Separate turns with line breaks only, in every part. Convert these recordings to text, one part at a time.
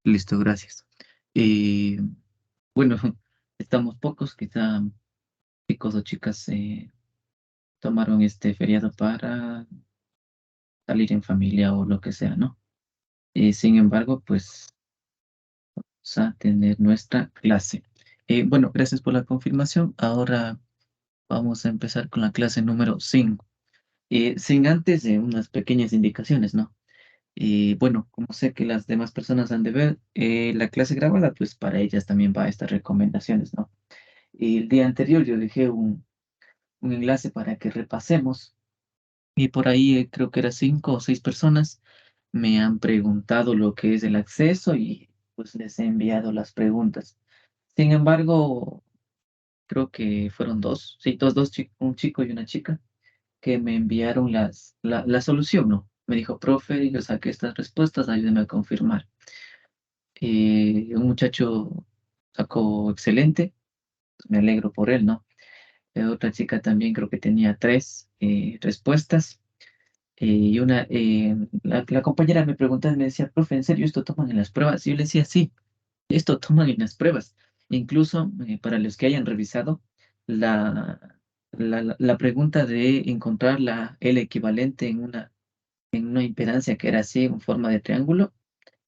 Listo, gracias. Eh, bueno, estamos pocos, quizá chicos o chicas tomaron este feriado para salir en familia o lo que sea, ¿no? Sin embargo, pues vamos a tener nuestra clase. Bueno, gracias por la confirmación. Ahora vamos a empezar con la clase número 5. Sin antes de unas pequeñas indicaciones, ¿no? Bueno, como sé que las demás personas han de ver la clase grabada, pues para ellas también va estas recomendaciones, ¿no? Y el día anterior yo dejé un enlace para que repasemos y por ahí creo que eran 5 o 6 personas me han preguntado lo que es el acceso y pues les he enviado las preguntas. Sin embargo, creo que fueron dos, sí, un chico y una chica que me enviaron la solución, ¿no? Me dijo, profe, yo saqué estas respuestas, ayúdeme a confirmar. Un muchacho sacó excelente, me alegro por él, ¿no? Otra chica también creo que tenía 3 respuestas. Y la compañera me preguntaba y me decía, profe, ¿en serio esto toman en las pruebas? Y yo le decía, sí, esto toman en las pruebas. Incluso para los que hayan revisado, la pregunta de encontrar el equivalente en una impedancia que era así, en forma de triángulo,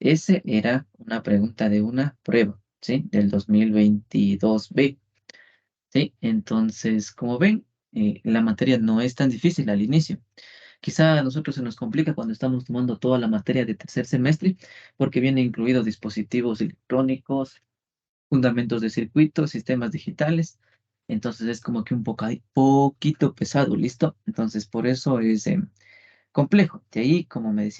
ese era una pregunta de una prueba, ¿sí? Del 2022B. ¿Sí? Entonces, como ven, la materia no es tan difícil al inicio. Quizá a nosotros se nos complica cuando estamos tomando toda la materia de tercer semestre, porque viene incluidos dispositivos electrónicos, fundamentos de circuitos, sistemas digitales. Entonces es como que poquito pesado, ¿listo? Entonces por eso es complejo. De ahí, como le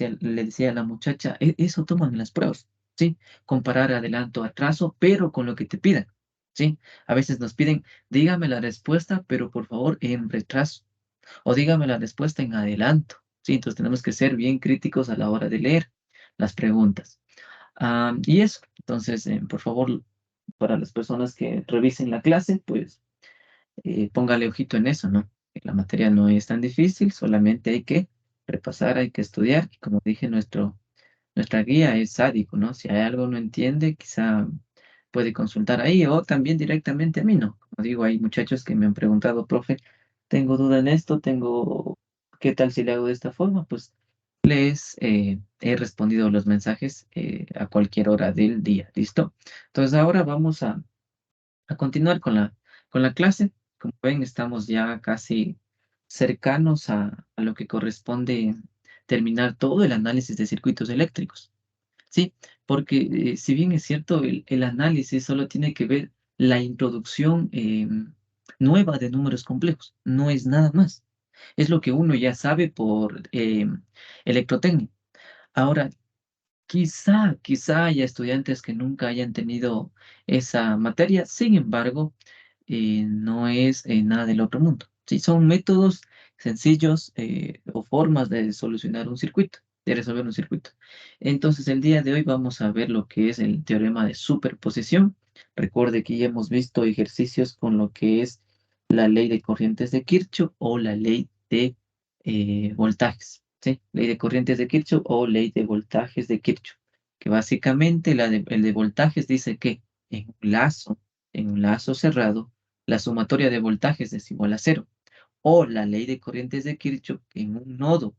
decía a la muchacha, eso toman en las pruebas, ¿sí? Comparar adelanto, atraso, pero con lo que te pidan, ¿sí? A veces nos piden, dígame la respuesta, pero por favor en retraso, o dígame la respuesta en adelanto, ¿sí? Entonces tenemos que ser bien críticos a la hora de leer las preguntas. Y eso, entonces, por favor, para las personas que revisen la clase, pues póngale ojito en eso, ¿no? La materia no es tan difícil, solamente hay que repasar, hay que estudiar. Y como dije, nuestra guía es sádico, ¿no? Si hay algo no entiende, quizá puede consultar ahí o también directamente a mí, ¿no? Como digo, hay muchachos que me han preguntado, profe, tengo duda en esto, ¿qué tal si le hago de esta forma? Pues les he respondido los mensajes a cualquier hora del día, ¿listo? Entonces ahora vamos a continuar con la clase. Como ven, estamos ya casi cercanos a lo que corresponde terminar todo el análisis de circuitos eléctricos, ¿sí? Porque si bien es cierto, el análisis solo tiene que ver la introducción nueva de números complejos, no es nada más. Es lo que uno ya sabe por electrotecnia. Ahora, quizá haya estudiantes que nunca hayan tenido esa materia, sin embargo, no es nada del otro mundo. Sí, son métodos sencillos o formas de solucionar un circuito, de resolver un circuito. Entonces, el día de hoy vamos a ver lo que es el teorema de superposición. Recuerde que ya hemos visto ejercicios con lo que es la ley de corrientes de Kirchhoff o la ley de voltajes. ¿Sí? Ley de corrientes de Kirchhoff o ley de voltajes de Kirchhoff, que básicamente el de voltajes dice que en un lazo cerrado, la sumatoria de voltajes es igual a cero. O la ley de corrientes de Kirchhoff, en un nodo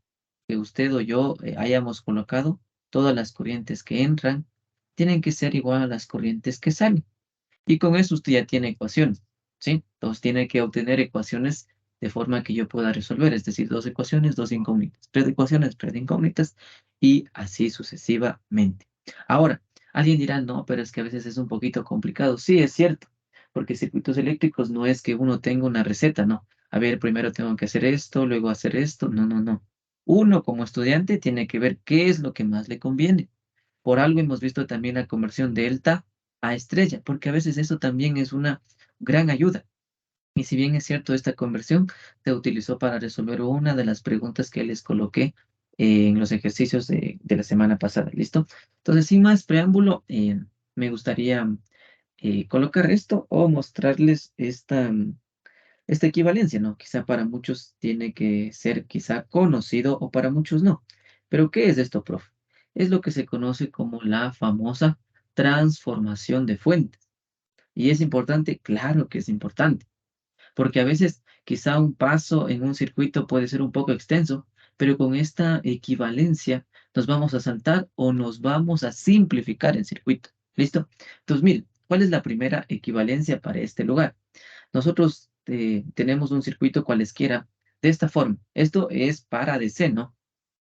que usted o yo hayamos colocado, todas las corrientes que entran tienen que ser igual a las corrientes que salen. Y con eso usted ya tiene ecuaciones, ¿sí? Entonces tiene que obtener ecuaciones de forma que yo pueda resolver, es decir, dos ecuaciones, dos incógnitas, tres ecuaciones, tres incógnitas, y así sucesivamente. Ahora, alguien dirá, no, pero es que a veces es un poquito complicado. Sí, es cierto, porque circuitos eléctricos no es que uno tenga una receta, ¿no? A ver, primero tengo que hacer esto, luego hacer esto. No, no, no. Uno como estudiante tiene que ver qué es lo que más le conviene. Por algo hemos visto también la conversión de delta a estrella, porque a veces eso también es una gran ayuda. Y si bien es cierto, esta conversión se utilizó para resolver una de las preguntas que les coloqué en los ejercicios de la semana pasada, ¿listo? Entonces, sin más preámbulo, me gustaría colocar esto o mostrarles esta equivalencia, ¿no? Quizá para muchos tiene que ser quizá conocido o para muchos no. Pero ¿qué es esto, profe? Es lo que se conoce como la famosa transformación de fuentes. ¿Y es importante? Claro que es importante, porque a veces quizá un paso en un circuito puede ser un poco extenso, pero con esta equivalencia nos vamos a saltar o nos vamos a simplificar el circuito. ¿Listo? Entonces, miren, ¿cuál es la primera equivalencia para este lugar? Nosotros tenemos un circuito cualesquiera de esta forma. Esto es para DC, ¿no?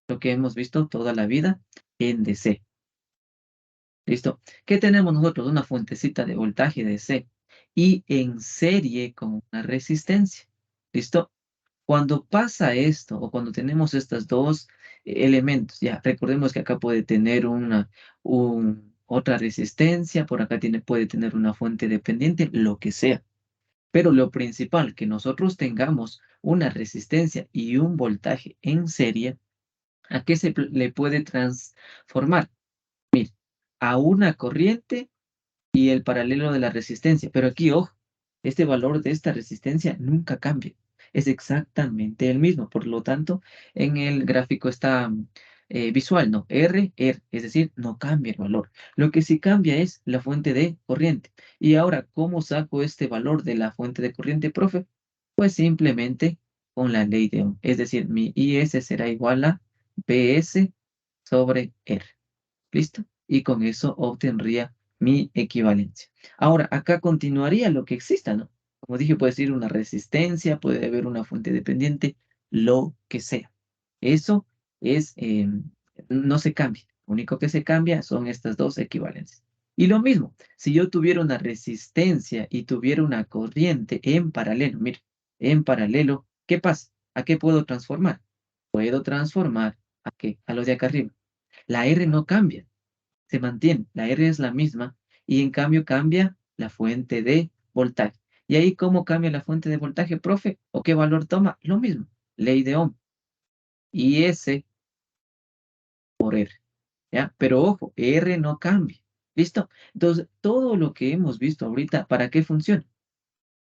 Lo que hemos visto toda la vida en DC. ¿Listo? ¿Qué tenemos nosotros? Una fuentecita de voltaje DC y en serie con una resistencia. ¿Listo? Cuando pasa esto o cuando tenemos estos dos elementos, ya recordemos que acá puede tener otra resistencia, por acá puede tener una fuente dependiente, lo que sea. Pero lo principal, que nosotros tengamos una resistencia y un voltaje en serie, ¿a qué le puede transformar? Mire, a una corriente y el paralelo de la resistencia. Pero aquí, ojo, este valor de esta resistencia nunca cambia. Es exactamente el mismo. Por lo tanto, en el gráfico está visual, ¿no? R, es decir, no cambia el valor. Lo que sí cambia es la fuente de corriente. Y ahora, ¿cómo saco este valor de la fuente de corriente, profe? Pues simplemente con la ley de Ohm. Es decir, mi IS será igual a PS sobre R. ¿Listo? Y con eso obtendría mi equivalencia. Ahora, acá continuaría lo que exista, ¿no? Como dije, puede ser una resistencia, puede haber una fuente dependiente, lo que sea. Eso es, no se cambia. Lo único que se cambia son estas dos equivalencias. Y lo mismo, si yo tuviera una resistencia y tuviera una corriente en paralelo, mire, en paralelo, ¿qué pasa? ¿A qué puedo transformar? Puedo transformar ¿a qué? A los de acá arriba. La R no cambia, se mantiene, la R es la misma y en cambio cambia la fuente de voltaje. ¿Y ahí cómo cambia la fuente de voltaje, profe? ¿O qué valor toma? Lo mismo, ley de Ohm. Y S por R, ¿ya? Pero ojo, R no cambia. ¿Listo? Entonces, todo lo que hemos visto ahorita, ¿para qué funciona?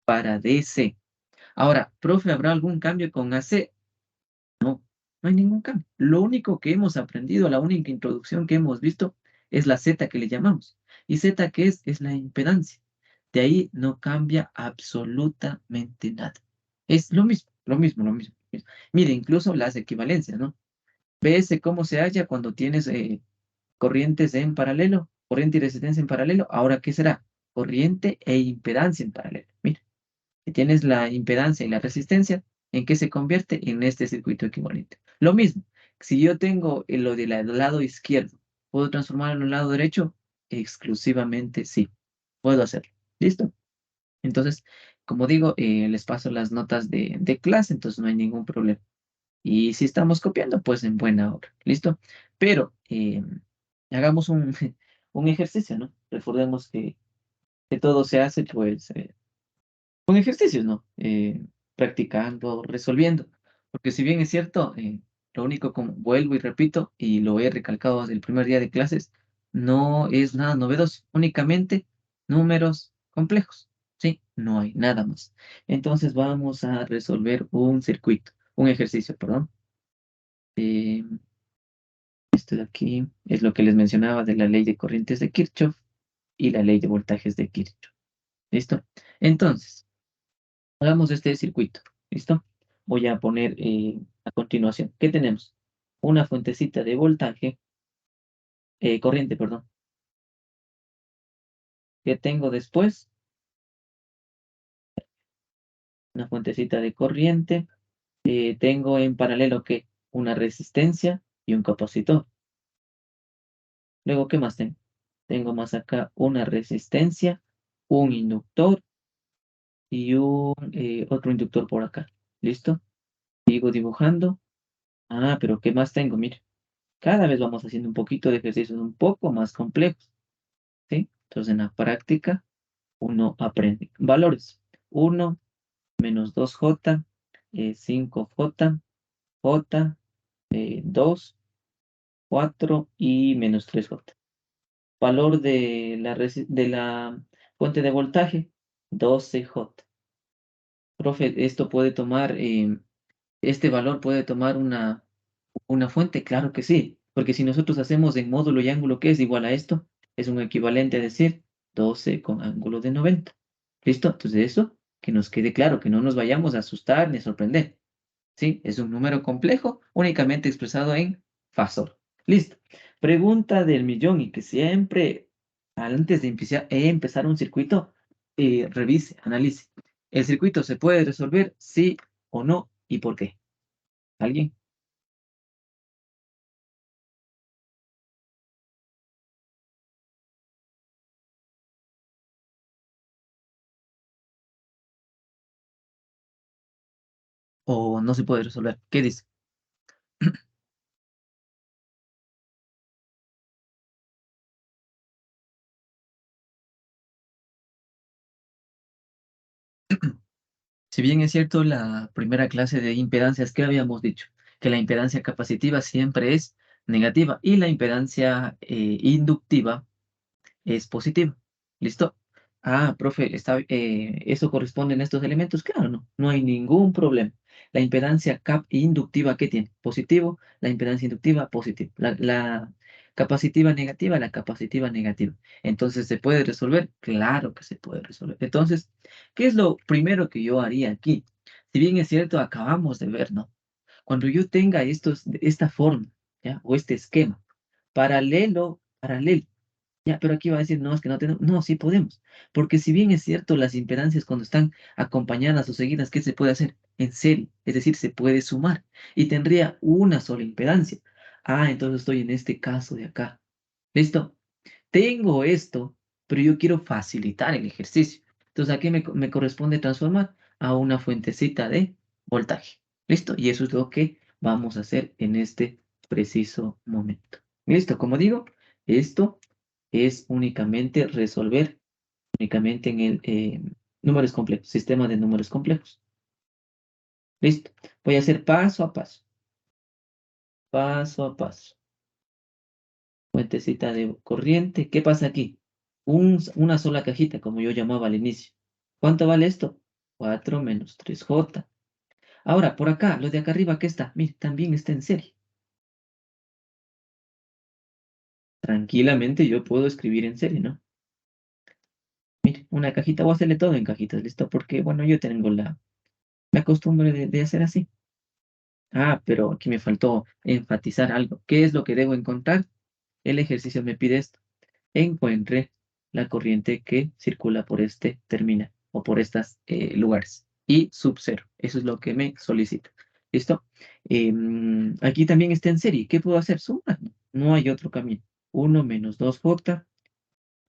Para DC. Ahora, profe, ¿habrá algún cambio con AC? No hay ningún cambio. Lo único que hemos aprendido, la única introducción que hemos visto es la Z que le llamamos. ¿Y Z qué es? Es la impedancia. De ahí no cambia absolutamente nada. Es lo mismo, lo mismo, lo mismo. Mire, incluso las equivalencias, ¿no? PS cómo se halla cuando tienes corrientes en paralelo, corriente y resistencia en paralelo. Ahora, ¿qué será? Corriente e impedancia en paralelo. Mira. Si tienes la impedancia y la resistencia, ¿en qué se convierte? En este circuito equivalente. Lo mismo, si yo tengo lo del lado izquierdo, ¿puedo transformarlo en el lado derecho? Exclusivamente sí, puedo hacerlo. ¿Listo? Entonces, como digo, les paso las notas de clase, entonces no hay ningún problema. Y si estamos copiando, pues en buena hora. ¿Listo? Pero hagamos un, un ejercicio, ¿no? Recordemos que todo se hace, pues, con ejercicios, ¿no? Practicando, resolviendo. Porque si bien es cierto, lo único, como vuelvo y repito, y lo he recalcado desde el primer día de clases, no es nada novedoso, únicamente números complejos, ¿sí? No hay nada más. Entonces vamos a resolver un circuito, un ejercicio, perdón. Eh, esto de aquí es lo que les mencionaba de la ley de corrientes de Kirchhoff y la ley de voltajes de Kirchhoff. ¿Listo? Entonces, hagamos este circuito, ¿listo? Voy a poner a continuación, ¿qué tenemos? Una fuentecita de voltaje, corriente, perdón. ¿Qué tengo después? Una fuentecita de corriente. Tengo en paralelo que una resistencia y un capacitor. Luego, ¿qué más tengo? Tengo más acá una resistencia, un inductor y un otro inductor por acá. ¿Listo? Sigo dibujando. Ah, pero ¿qué más tengo? Mire. Cada vez vamos haciendo un poquito de ejercicios un poco más complejos, ¿sí? Entonces, en la práctica, uno aprende. Valores. 1 menos 2J, 5J, J, 2, 4 y menos 3J. Valor de la fuente de voltaje, 12J. Profe, esto puede tomar, este valor puede tomar una fuente, claro que sí, porque si nosotros hacemos en módulo y ángulo, ¿qué es igual a esto? es un equivalente a decir 12 con ángulo de 90. ¿Listo? Entonces eso, que nos quede claro, que no nos vayamos a asustar ni a sorprender. ¿Sí? Es un número complejo únicamente expresado en fasor. Listo. Pregunta del millón y que siempre antes de empezar un circuito, revise, analice. ¿El circuito se puede resolver sí o no y por qué? ¿Alguien? ¿O no se puede resolver? ¿Qué dice? Si bien es cierto, la primera clase de impedancias que habíamos dicho, que la impedancia capacitiva siempre es negativa y la impedancia inductiva es positiva. ¿Listo? Ah, profe, ¿eso corresponde en estos elementos? Claro, no, no hay ningún problema. La impedancia cap inductiva, ¿qué tiene? Positivo, la impedancia inductiva, positivo. La capacitiva negativa, la capacitiva negativa. Entonces, ¿se puede resolver? Claro que se puede resolver. Entonces, ¿qué es lo primero que yo haría aquí? Si bien es cierto, acabamos de ver, ¿no? Cuando yo tenga esta forma, ¿ya? O este esquema, paralelo, ya, pero aquí va a decir, no, es que no tenemos. No, sí podemos. Porque si bien es cierto, las impedancias cuando están acompañadas o seguidas, ¿qué se puede hacer? En serie. Es decir, se puede sumar. Y tendría una sola impedancia. Ah, entonces estoy en este caso de acá. ¿Listo? Tengo esto, pero yo quiero facilitar el ejercicio. Entonces, ¿a qué me corresponde transformar? A una fuentecita de voltaje. ¿Listo? Y eso es lo que vamos a hacer en este preciso momento. ¿Listo? Como digo, esto es únicamente resolver únicamente en el números complejos, sistema de números complejos. ¿Listo? Voy a hacer paso a paso, paso a paso. Fuentecita de corriente. ¿Qué pasa aquí? Una sola cajita, como yo llamaba al inicio. ¿Cuánto vale esto? 4 menos 3J. Ahora, por acá, lo de acá arriba, ¿qué está? Mire, también está en serie. Tranquilamente yo puedo escribir en serie, ¿no? Mire, una cajita, voy a hacerle todo en cajitas, ¿listo? Porque, bueno, yo tengo la costumbre de hacer así. Ah, pero aquí me faltó enfatizar algo. ¿Qué es lo que debo encontrar? El ejercicio me pide esto. Encuentre la corriente que circula por este terminal o por estos lugares. Y sub cero. Eso es lo que me solicita. ¿Listo? Aquí también está en serie. ¿Qué puedo hacer? Sumar. No hay otro camino. 1 menos 2J,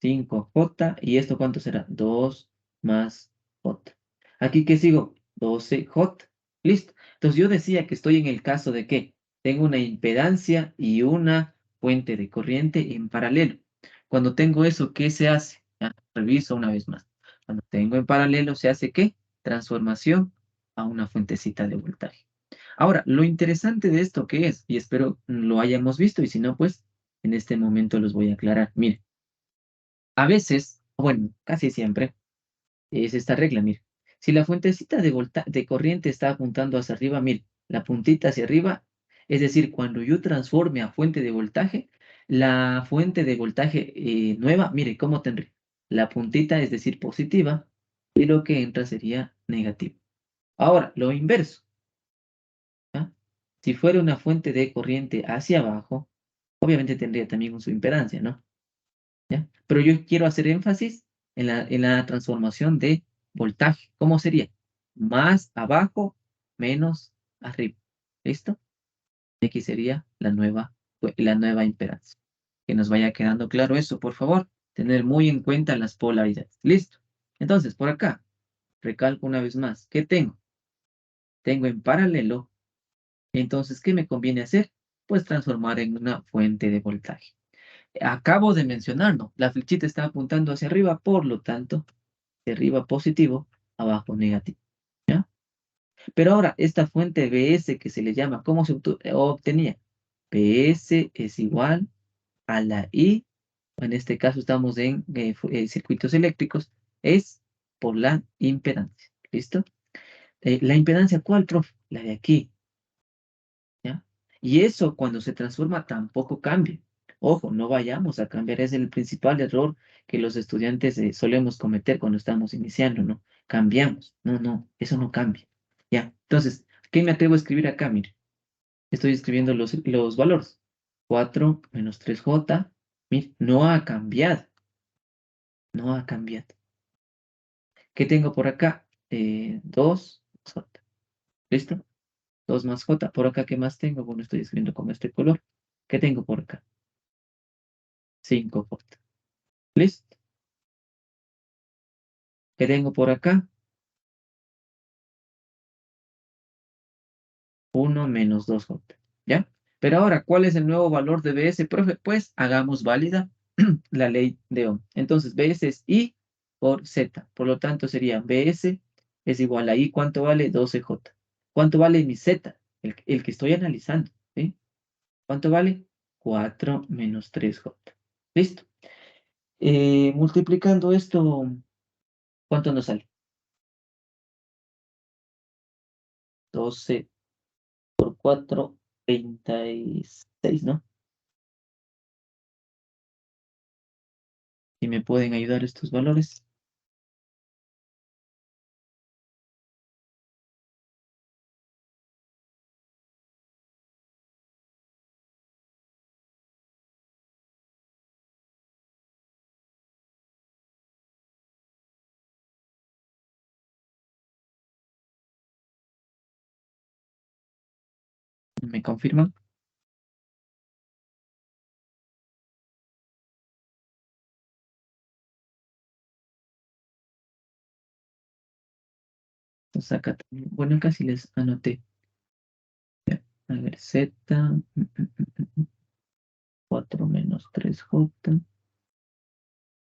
5J. ¿Y esto cuánto será? 2 más J. Aquí, ¿qué sigo? 12J. Listo. Entonces yo decía que estoy en el caso de que tengo una impedancia y una fuente de corriente en paralelo. Cuando tengo eso, ¿qué se hace? Ya, reviso una vez más. Cuando tengo en paralelo, ¿se hace qué? Transformación a una fuentecita de voltaje. Ahora, lo interesante de esto que es, y espero lo hayamos visto, y si no, pues en este momento los voy a aclarar. Mire, a veces, bueno, casi siempre, es esta regla, mire. Si la fuentecita de corriente está apuntando hacia arriba, mire, la puntita hacia arriba, es decir, cuando yo transforme a fuente de voltaje, la fuente de voltaje nueva, mire, ¿cómo tendría? La puntita, es decir, positiva, y lo que entra sería negativo. Ahora, lo inverso, ¿ah? Si fuera una fuente de corriente hacia abajo, obviamente tendría también su impedancia, ¿no? ¿Ya? Pero yo quiero hacer énfasis en la transformación de voltaje. ¿Cómo sería? Más abajo, menos arriba. ¿Listo? X sería la nueva impedancia. Que nos vaya quedando claro eso, por favor. Tener muy en cuenta las polaridades. ¿Listo? Entonces, por acá, recalco una vez más. ¿Qué tengo? Tengo en paralelo. Entonces, ¿qué me conviene hacer? Pues transformar en una fuente de voltaje. Acabo de mencionarlo, la flechita está apuntando hacia arriba, por lo tanto, de arriba positivo, abajo negativo, ¿ya? Pero ahora, esta fuente BS que se le llama, ¿cómo se obtenía? BS es igual a la I, en este caso estamos en circuitos eléctricos, es por la impedancia, ¿listo? ¿La impedancia cuál, profe? La de aquí, ¿ya? Y eso cuando se transforma tampoco cambia. Ojo, no vayamos a cambiar, es el principal error que los estudiantes solemos cometer cuando estamos iniciando, ¿no? Cambiamos, no, eso no cambia. Ya, entonces, ¿qué me atrevo a escribir acá? Mire, estoy escribiendo los valores. 4 menos 3J, mire, no ha cambiado, no ha cambiado. ¿Qué tengo por acá? 2 más J, ¿listo? 2 más J, por acá, ¿qué más tengo? Bueno, estoy escribiendo con este color. ¿Qué tengo por acá? 5J, ¿listo? ¿Qué tengo por acá? 1 menos 2J, ¿ya? Pero ahora, ¿cuál es el nuevo valor de BS, profe? Pues hagamos válida la ley de Ohm. Entonces, BS es I por Z. Por lo tanto, sería BS es igual a I. ¿Cuánto vale? 12J. ¿Cuánto vale mi Z? El que estoy analizando, ¿sí? ¿Cuánto vale? 4 menos 3J. ¿Listo? Multiplicando esto, ¿cuánto nos sale? 12 por 4, 36, ¿no? ¿Y me pueden ayudar estos valores? ¿Me confirman? Pues acá también. Bueno, casi les anoté. Ya, a ver, Z, 4 menos 3J.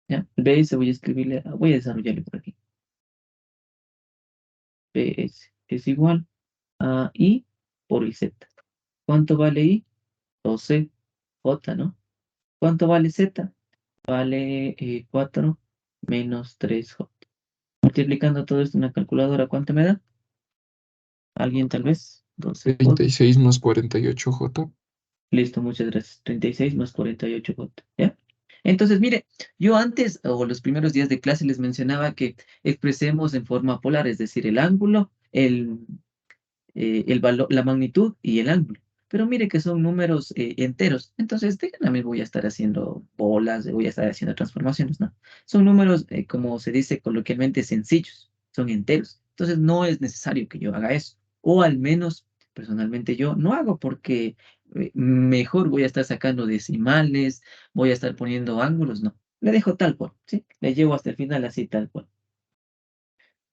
Ya, BS voy a escribirle, voy a desarrollarle por aquí. BS es igual a I por IZ. ¿Cuánto vale I? 12J, ¿no? ¿Cuánto vale Z? Vale 4 menos 3J. Multiplicando todo esto en una calculadora, ¿cuánto me da? ¿Alguien tal vez? 12J.
36 más 48J.
Listo, muchas gracias. 36 más 48J, ¿ya? Entonces, mire, yo antes, o los primeros días de clase, les mencionaba que expresemos en forma polar, es decir, el ángulo, el valor, la magnitud y el ángulo. Pero mire que son números enteros. Entonces, déjenme, voy a estar haciendo bolas, voy a estar haciendo transformaciones, ¿no? Son números, como se dice coloquialmente, sencillos, son enteros. Entonces, no es necesario que yo haga eso. O al menos, personalmente, yo no hago porque mejor voy a estar sacando decimales, voy a estar poniendo ángulos, no. Le dejo tal cual, ¿sí? Le llevo hasta el final así tal cual.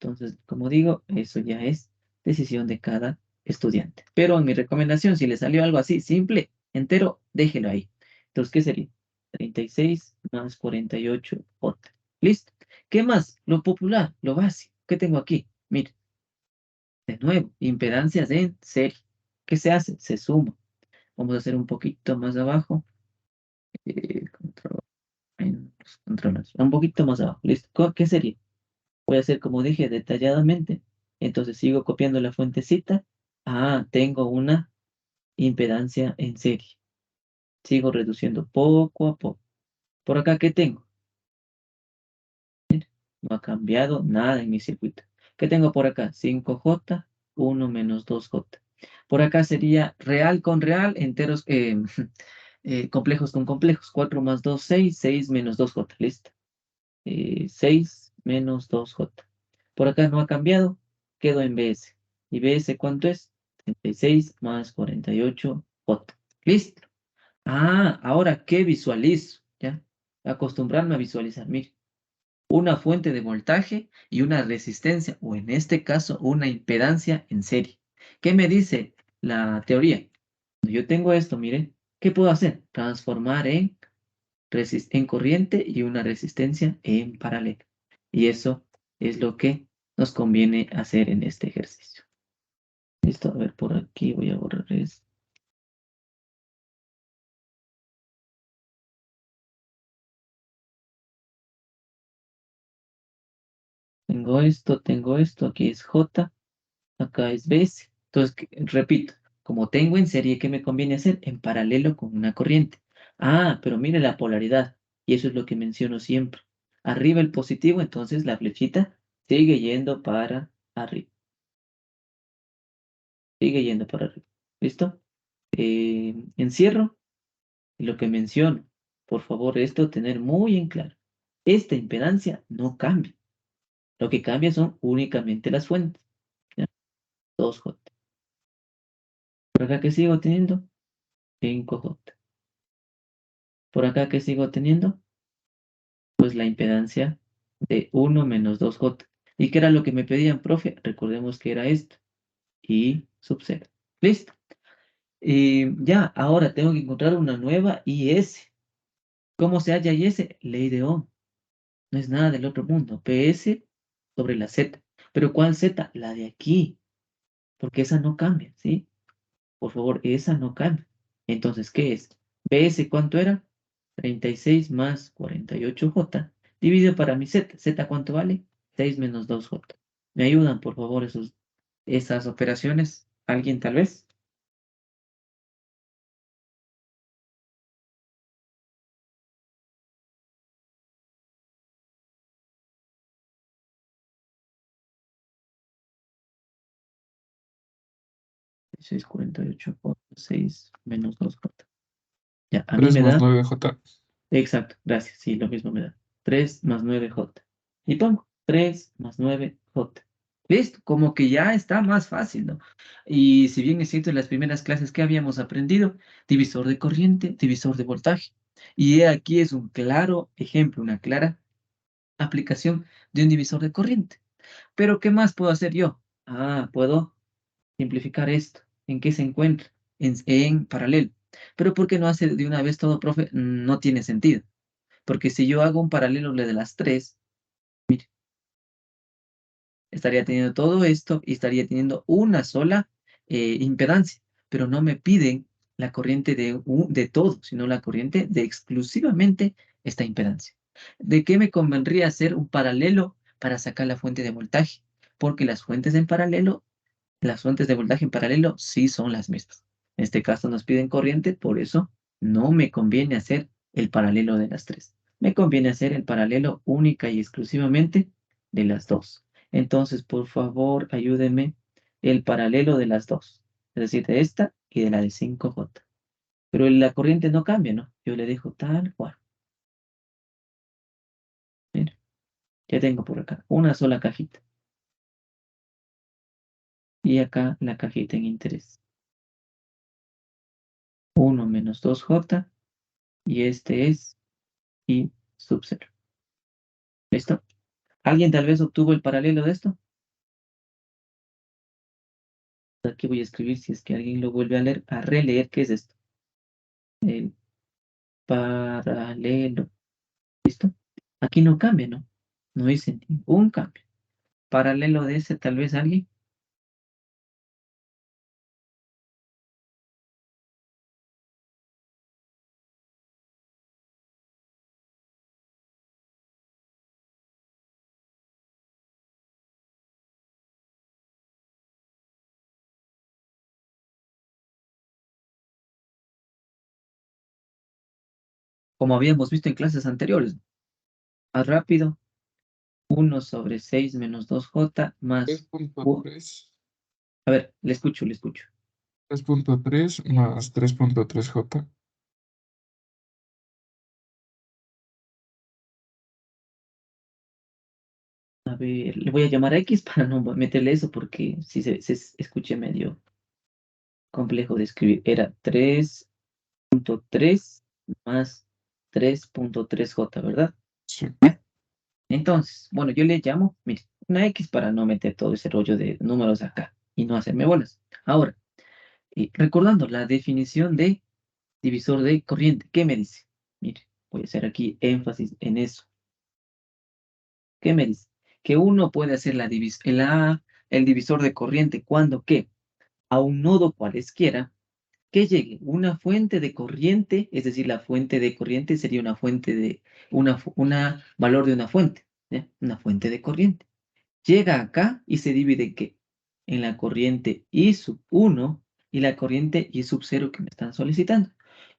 Entonces, como digo, eso ya es decisión de cada estudiante. Pero en mi recomendación, si le salió algo así simple, entero, déjelo ahí. Entonces, ¿qué sería? 36 más 48J. ¿Listo? ¿Qué más? Lo popular, lo básico. ¿Qué tengo aquí? Mire, de nuevo, impedancias en serie. ¿Qué se hace? Se suma. Vamos a hacer un poquito más abajo. Control, un poquito más abajo. ¿Listo? ¿Qué sería? Voy a hacer como dije detalladamente. Entonces sigo copiando la fuentecita. Ah, tengo una impedancia en serie. Sigo reduciendo poco a poco. Por acá, ¿qué tengo? No ha cambiado nada en mi circuito. ¿Qué tengo por acá? 5J, 1 menos 2J. Por acá sería real con real, enteros, complejos con complejos. 4 más 2, 6, 6 menos 2J. Listo. 6 menos 2J. Por acá no ha cambiado, quedo en BS. ¿Y BS cuánto es? 36 más 48J. Listo. Ah, ahora, ¿qué visualizo? ¿Ya? Acostumbrarme a visualizar. Mire, una fuente de voltaje y una resistencia, o en este caso, una impedancia en serie. ¿Qué me dice la teoría? Cuando yo tengo esto, mire, ¿qué puedo hacer? Transformar en corriente y una resistencia en paralelo. Y eso es lo que nos conviene hacer en este ejercicio. Listo, a ver, por aquí voy a borrar esto. Tengo esto, aquí es J, acá es BS. Entonces, repito, como tengo en serie, ¿qué me conviene hacer? En paralelo con una corriente. Ah, pero mire la polaridad, y eso es lo que menciono siempre. Arriba el positivo, entonces la flechita sigue yendo para arriba, sigue yendo para arriba. ¿Listo? Encierro lo que menciono. Por favor, esto tener muy en claro. Esta impedancia no cambia. Lo que cambia son únicamente las fuentes. ¿Ya? 2J. Por acá que sigo teniendo 5J. Por acá que sigo teniendo, pues la impedancia de 1 - 2J. ¿Y qué era lo que me pedían, profe? Recordemos que era esto. Y sub 0. Listo. Ya, ahora tengo que encontrar una nueva IS. ¿Cómo se halla IS? Ley de Ohm. No es nada del otro mundo. PS sobre la Z. ¿Pero cuál Z? La de aquí. Porque esa no cambia, ¿sí? Por favor, esa no cambia. Entonces, ¿qué es? PS, ¿cuánto era? 36 más 48J. Dividido para mi Z. ¿Z cuánto vale? 6 menos 2J. ¿Me ayudan, por favor, esas operaciones? ¿Alguien tal vez? 6 48J, 6 menos 2J. Ya, a mí
3
me
más
da.
9J.
Exacto, gracias. Sí, lo mismo me da. 3 más 9J. Y pongo 3 más 9J. Listo, como que ya está más fácil, ¿no? Y si bien es cierto, en las primeras clases que habíamos aprendido, divisor de corriente, divisor de voltaje. Y aquí es un claro ejemplo, una clara aplicación de un divisor de corriente. Pero, ¿qué más puedo hacer yo? Ah, puedo simplificar esto. ¿En qué se encuentra? En paralelo. Pero ¿por qué no hace de una vez todo, profe? No tiene sentido. Porque si yo hago un paralelo de las tres, estaría teniendo todo esto y estaría teniendo una sola impedancia, pero no me piden la corriente de todo, sino la corriente de exclusivamente esta impedancia. ¿De qué me convendría hacer un paralelo para sacar la fuente de voltaje? Porque las fuentes de voltaje en paralelo sí son las mismas. En este caso nos piden corriente, por eso no me conviene hacer el paralelo de las tres. Me conviene hacer el paralelo única y exclusivamente de las dos. Entonces, por favor, ayúdenme el paralelo de las dos, es decir, de esta y de la de 5J. Pero la corriente no cambia, ¿no? Yo le dejo tal cual. Mira, ya tengo por acá una sola cajita. Y acá la cajita en interés. 1 - 2J. Y este es y sub 0. ¿Listo? ¿Alguien tal vez obtuvo el paralelo de esto? Aquí voy a escribir si es que alguien lo vuelve a leer, a releer, ¿qué es esto? El paralelo. ¿Listo? Aquí no cambia, ¿no? No hice ningún cambio. Paralelo de ese, tal vez alguien. Como habíamos visto en clases anteriores. Más rápido. 1/6 - 2J más.
3.3.
A ver, le escucho, le escucho.
3.3 más 3.3J.
A ver, le voy a llamar a X para no meterle eso porque si se escuche medio complejo de escribir. Era 3 más 3.3J, ¿verdad?
Sí.
Entonces, bueno, yo le llamo, mire, una X para no meter todo ese rollo de números acá y no hacerme bolas. Ahora, recordando la definición de divisor de corriente, ¿qué me dice? Mire, voy a hacer aquí énfasis en eso. ¿Qué me dice? Que uno puede hacer el divisor de corriente cuando que a un nodo cualesquiera que llegue una fuente de corriente, es decir, la fuente de corriente sería una fuente de, una valor de una fuente, ¿ya? Una fuente de corriente. Llega acá y se divide ¿en qué? En la corriente I sub 1 y la corriente I sub 0 que me están solicitando.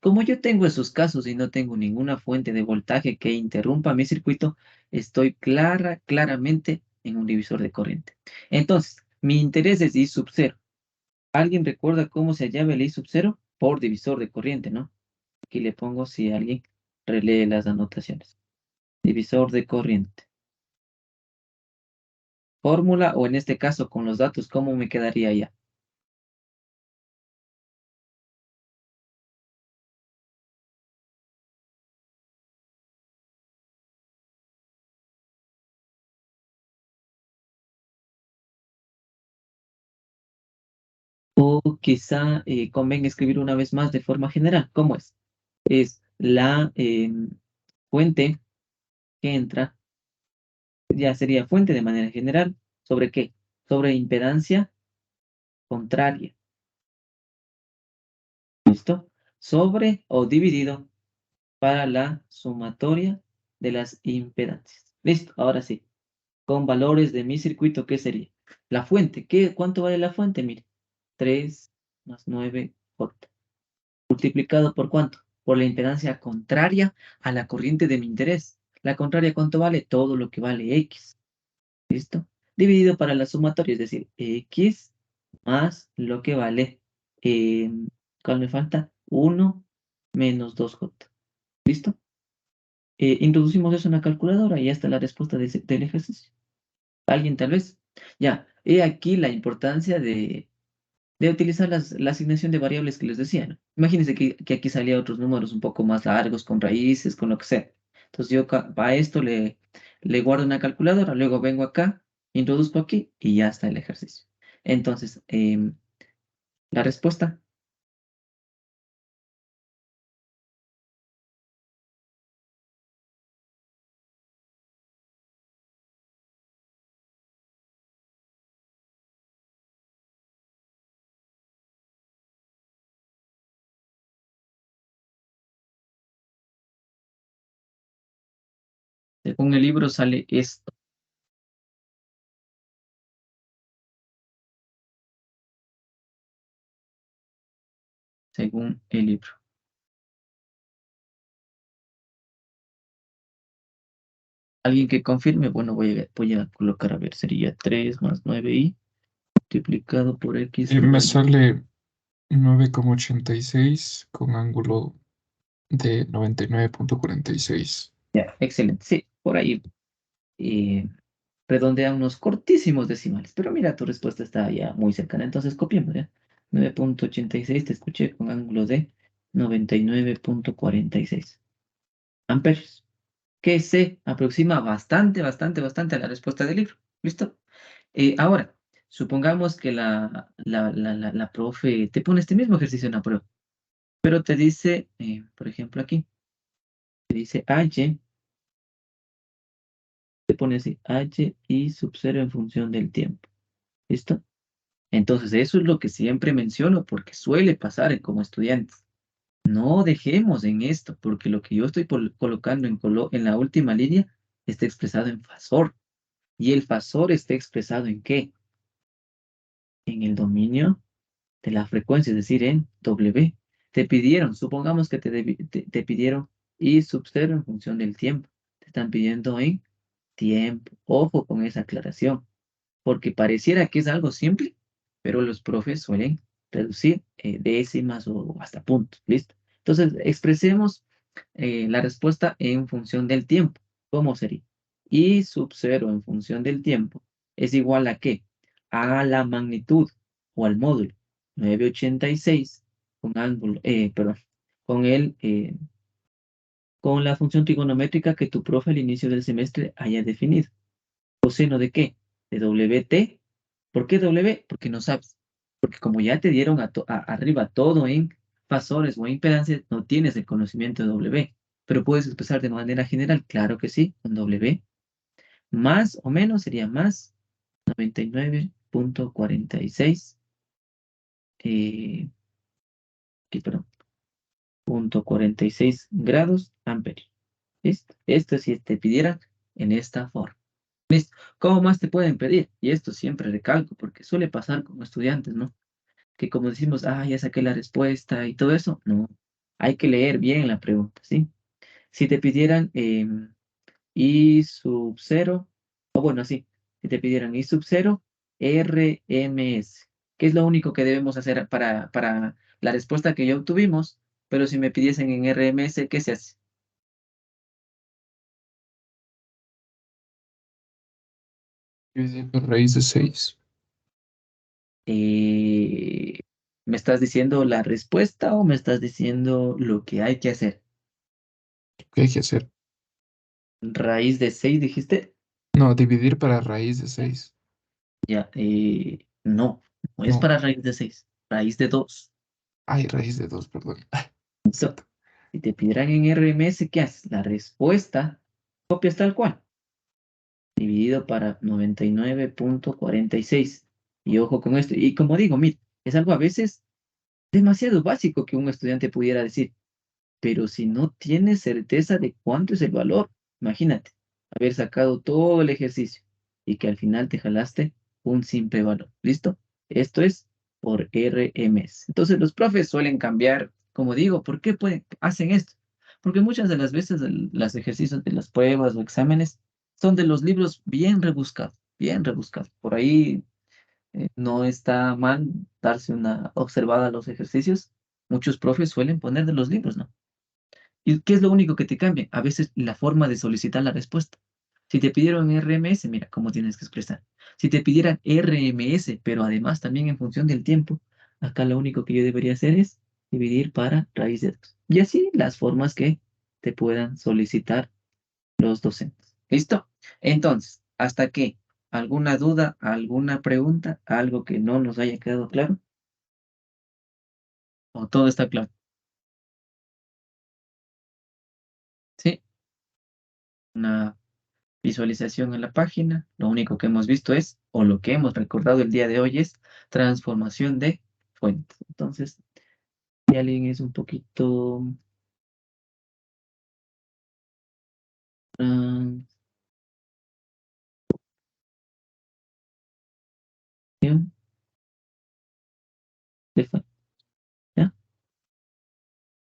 Como yo tengo esos casos y no tengo ninguna fuente de voltaje que interrumpa mi circuito, estoy claramente en un divisor de corriente. Entonces, mi interés es I sub 0. ¿Alguien recuerda cómo se hallaba el I sub 0? Por divisor de corriente, ¿no? Aquí le pongo si alguien relee las anotaciones. Divisor de corriente. Fórmula o en este caso con los datos, ¿cómo me quedaría ya? O quizá convenga escribir una vez más de forma general. ¿Cómo es? Es la fuente que entra, ya sería fuente de manera general. ¿Sobre qué? Sobre impedancia contraria. ¿Listo? Sobre o dividido para la sumatoria de las impedancias. Listo, ahora sí. Con valores de mi circuito, ¿qué sería? La fuente, ¿cuánto vale la fuente? Mire, 3 más 9J. ¿Multiplicado por cuánto? Por la impedancia contraria a la corriente de mi interés. ¿La contraria cuánto vale? Todo lo que vale X. ¿Listo? Dividido para la sumatoria, es decir, X más lo que vale, eh, ¿cuál me falta? 1 menos 2J. ¿Listo? Introducimos eso en la calculadora y ya está la respuesta del ejercicio. ¿Alguien tal vez? Ya, he aquí la importancia de utilizar la asignación de variables que les decía, ¿no? Imagínense que aquí salía otros números un poco más largos, con raíces, con lo que sea. Entonces yo para esto le guardo una calculadora, luego vengo acá, introduzco aquí y ya está el ejercicio. Entonces, la respuesta, según el libro sale esto, según el libro. ¿Alguien que confirme? Bueno, voy a colocar, a ver, sería 3 más 9i multiplicado por x
Me
igual a...
sale 9,86 con ángulo de 99,46.
Ya, excelente. Sí, por ahí eh, redondea unos cortísimos decimales. Pero mira, tu respuesta está ya muy cercana. Entonces copiemos, ¿ya? 9,86 te escuché con ángulo de 99,46 amperios, que se aproxima bastante a la respuesta del libro. ¿Listo? Ahora, supongamos que la profe te pone este mismo ejercicio en la prueba, pero te dice, por ejemplo aquí, te dice H, te pone así, H y sub 0 en función del tiempo. ¿Listo? Entonces, eso es lo que siempre menciono porque suele pasar como estudiantes. No dejemos en esto, porque lo que yo estoy colocando en la última línea está expresado en fasor. ¿Y el fasor está expresado en qué? En el dominio de la frecuencia, es decir, en W. Te pidieron, supongamos que te pidieron I sub 0 en función del tiempo. Te están pidiendo en tiempo. Ojo con esa aclaración, porque pareciera que es algo simple, pero los profes suelen reducir décimas o hasta puntos, ¿listo? Entonces, expresemos la respuesta en función del tiempo. ¿Cómo sería? I sub 0 en función del tiempo es igual a ¿qué? A la magnitud o al módulo 986 con ángulo, perdón, con con la función trigonométrica que tu profe al inicio del semestre haya definido. ¿Coseno de qué? De WT. ¿Por qué W? Porque no sabes. Porque como ya te dieron arriba todo en fasores o impedancias, no tienes el conocimiento de W. Pero puedes expresar de manera general, claro que sí, con W. Más o menos sería más 99,46, perdón, 46 grados amperios. ¿Listo? Esto si te pidieran en esta forma. ¿Listo? ¿Cómo más te pueden pedir? Y esto siempre recalco, porque suele pasar con estudiantes, ¿no? Que como decimos, ya saqué la respuesta y todo eso, no. Hay que leer bien la pregunta, ¿sí? Si te pidieran I sub 0, o bueno, sí, si te pidieran I sub 0, RMS, ¿qué es lo único que debemos hacer para la respuesta que ya obtuvimos? Pero si me pidiesen en RMS, ¿qué se hace?
Dividir por raíz de 6.
Eh, ¿Me estás diciendo la respuesta o me estás diciendo lo que hay que hacer?
¿Qué hay que hacer?
Raíz de 6, dijiste.
No, dividir para raíz de 6.
Ya, no, no es
No,
para raíz de 6, raíz de 2.
hay raíz de 2, perdón.
So, si te pidieran en RMS, ¿qué haces? La respuesta copias tal cual, dividido para 99.46. Y ojo con esto. Y como digo, mira, es algo a veces demasiado básico que un estudiante pudiera decir, pero si no tienes certeza de cuánto es el valor, imagínate, haber sacado todo el ejercicio y que al final te jalaste un simple valor. ¿Listo? Esto es por RMS. Entonces los profes suelen cambiar, como digo, ¿por qué hacen esto? Porque muchas de las veces los ejercicios de las pruebas o exámenes son de los libros bien rebuscados, bien rebuscados. Por ahí no está mal darse una observada a los ejercicios. Muchos profes suelen poner de los libros, ¿no? ¿Y qué es lo único que te cambia? A veces la forma de solicitar la respuesta. Si te pidieron RMS, mira cómo tienes que expresar. Si te pidieran RMS, pero además también en función del tiempo, acá lo único que yo debería hacer es dividir para raíz de 2. Y así las formas que te puedan solicitar los docentes. ¿Listo? Entonces, ¿hasta aquí? ¿Alguna duda, alguna pregunta, algo que no nos haya quedado claro? ¿O todo está claro? Sí, una visualización en la página. Lo único que hemos visto es, o lo que hemos recordado el día de hoy es transformación de fuentes. Entonces, si alguien es un poquito transformación de fuentes, ¿ya?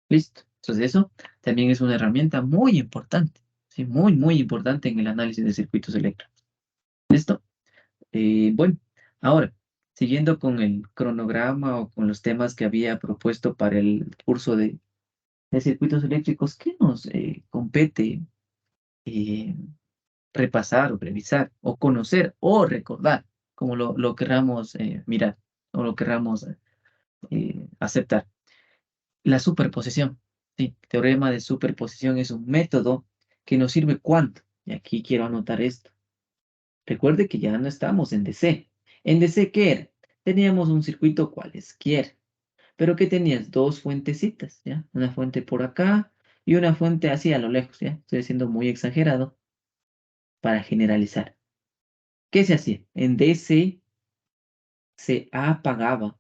Listo. Entonces, eso también es una herramienta muy importante, ¿sí? Muy, muy importante en el análisis de circuitos eléctricos. ¿Listo? Bueno, ahora, siguiendo con el cronograma o con los temas que había propuesto para el curso de circuitos eléctricos, ¿qué nos compete eh, repasar o revisar o conocer o recordar, como lo querramos mirar o lo querramos aceptar? La superposición. Sí, teorema de superposición es un método que nos sirve cuánto. Y aquí quiero anotar esto. Recuerde que ya no estamos en DC. En DC, ¿qué era? Teníamos un circuito cualesquiera, pero que tenías dos fuentecitas, ¿ya? Una fuente por acá y una fuente así a lo lejos, ¿ya? Estoy siendo muy exagerado para generalizar. ¿Qué se hacía? En DC se apagaba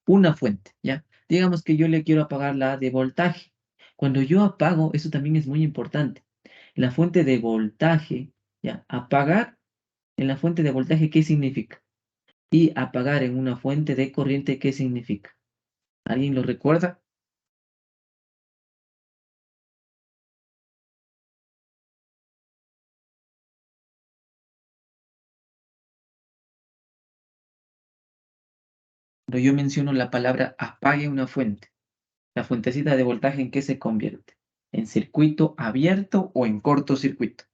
una fuente, ¿ya? Digamos que yo le quiero apagar la de voltaje. Cuando yo apago, eso también es muy importante. La fuente de voltaje, ¿ya? Apagar en la fuente de voltaje, ¿qué significa? Y apagar en una fuente de corriente, ¿qué significa? ¿Alguien lo recuerda? Cuando yo menciono la palabra apague una fuente, la fuentecita de voltaje, ¿en qué se convierte? ¿En circuito abierto o en cortocircuito?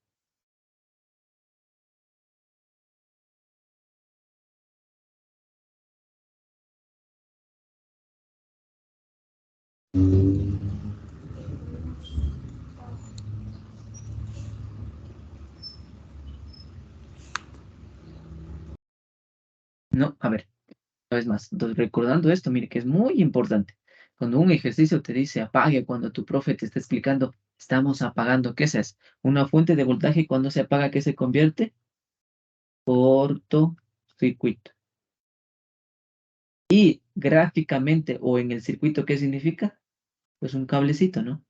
No, a ver, una vez más. Entonces, recordando esto, mire que es muy importante. Cuando un ejercicio te dice apague, cuando tu profe te está explicando, estamos apagando, ¿qué es? Una fuente de voltaje cuando se apaga, ¿qué se convierte? Cortocircuito. Y gráficamente o en el circuito, ¿qué significa? Pues un cablecito, ¿no?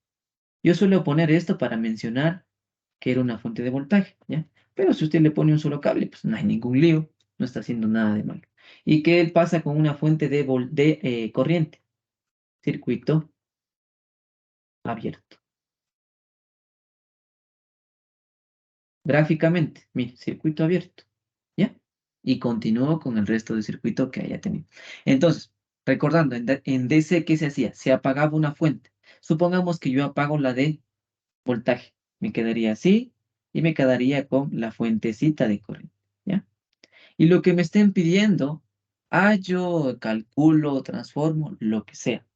Yo suelo poner esto para mencionar que era una fuente de voltaje, ¿ya? Pero si usted le pone un solo cable, pues no hay ningún lío, no está haciendo nada de malo. ¿Y qué pasa con una fuente de corriente? Circuito abierto. Gráficamente, mire, circuito abierto, ¿ya? Y continúo con el resto del circuito que haya tenido. Entonces, recordando, en DC, ¿qué se hacía? Se apagaba una fuente. Supongamos que yo apago la de voltaje. Me quedaría así y me quedaría con la fuentecita de corriente, ¿ya? Y lo que me estén pidiendo, yo calculo, transformo, lo que sea.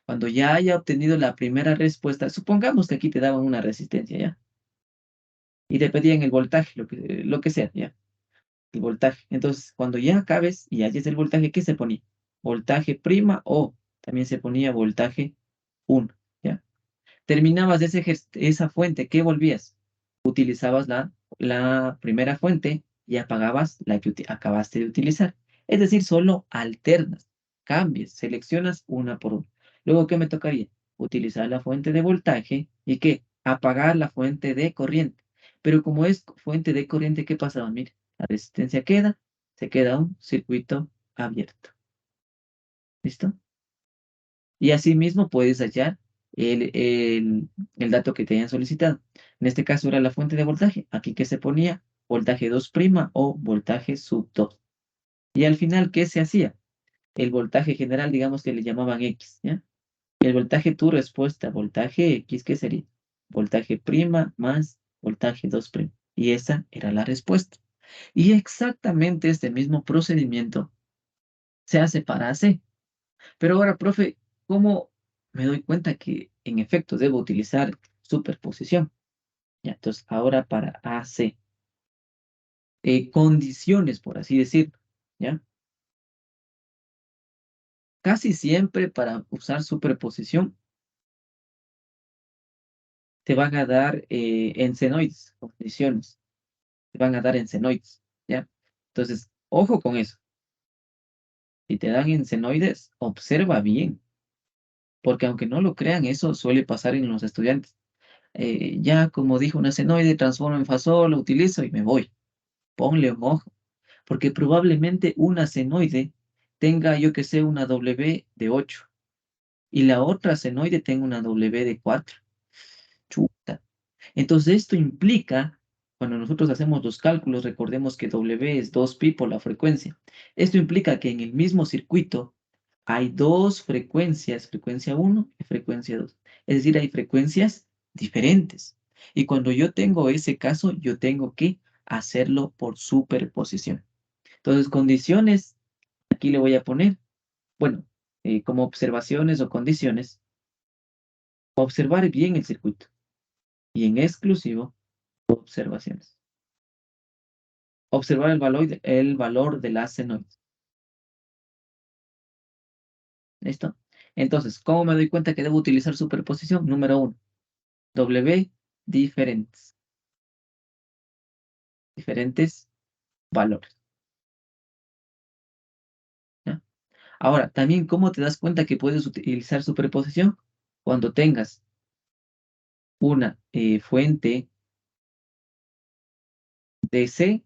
Cuando ya haya obtenido la primera respuesta, supongamos que aquí te daban una resistencia, ¿ya? Y te pedían el voltaje, lo que sea, ¿ya? El voltaje. Entonces, cuando ya acabes y halles el voltaje, ¿qué se ponía? Voltaje prima o también se ponía voltaje 1, ¿ya? Terminabas esa fuente, ¿qué volvías? Utilizabas la primera fuente y apagabas la que acabaste de utilizar. Es decir, solo alternas, cambias, seleccionas una por una. Luego, ¿qué me tocaría? Utilizar la fuente de voltaje y ¿qué? Apagar la fuente de corriente. Pero como es fuente de corriente, ¿qué pasaba? Mire, la resistencia queda, se queda un circuito abierto. ¿Listo? Y asimismo puedes hallar el dato que te hayan solicitado. En este caso era la fuente de voltaje. Aquí que se ponía voltaje 2' o voltaje sub 2. Y al final, ¿qué se hacía? El voltaje general, digamos que le llamaban X, ¿ya? El voltaje tu respuesta, voltaje X, ¿qué sería? Voltaje prima más voltaje 2'. Y esa era la respuesta. Y exactamente este mismo procedimiento se hace para AC. Pero ahora, profe, ¿cómo me doy cuenta que en efecto debo utilizar superposición? Ya, entonces, ahora para AC, condiciones, por así decirlo, ¿ya? Casi siempre para usar superposición te van a dar en senoides, condiciones, te van a dar en senoides, ¿ya? Entonces, ojo con eso. Si te dan en senoides, observa bien, porque aunque no lo crean, eso suele pasar en los estudiantes. Ya, como dijo una senoide, transformo en fasol, lo utilizo y me voy. Ponle un ojo, porque probablemente una senoide tenga, yo que sé, una W de 8 y la otra senoide tenga una W de 4. Chuta. Entonces esto implica, cuando nosotros hacemos los cálculos, recordemos que W es 2pi por la frecuencia. Esto implica que en el mismo circuito hay dos frecuencias, frecuencia 1 y frecuencia 2. Es decir, hay frecuencias diferentes. Y cuando yo tengo ese caso, yo tengo que hacerlo por superposición. Entonces, condiciones, aquí le voy a poner, bueno, como observaciones o condiciones, observar bien el circuito y en exclusivo, observaciones. Observar el valor de la senoide. ¿Listo? Entonces, ¿cómo me doy cuenta que debo utilizar superposición? Número 1, W diferentes. Diferentes valores, ¿ya? Ahora, también, ¿cómo te das cuenta que puedes utilizar superposición? Cuando tengas una fuente DC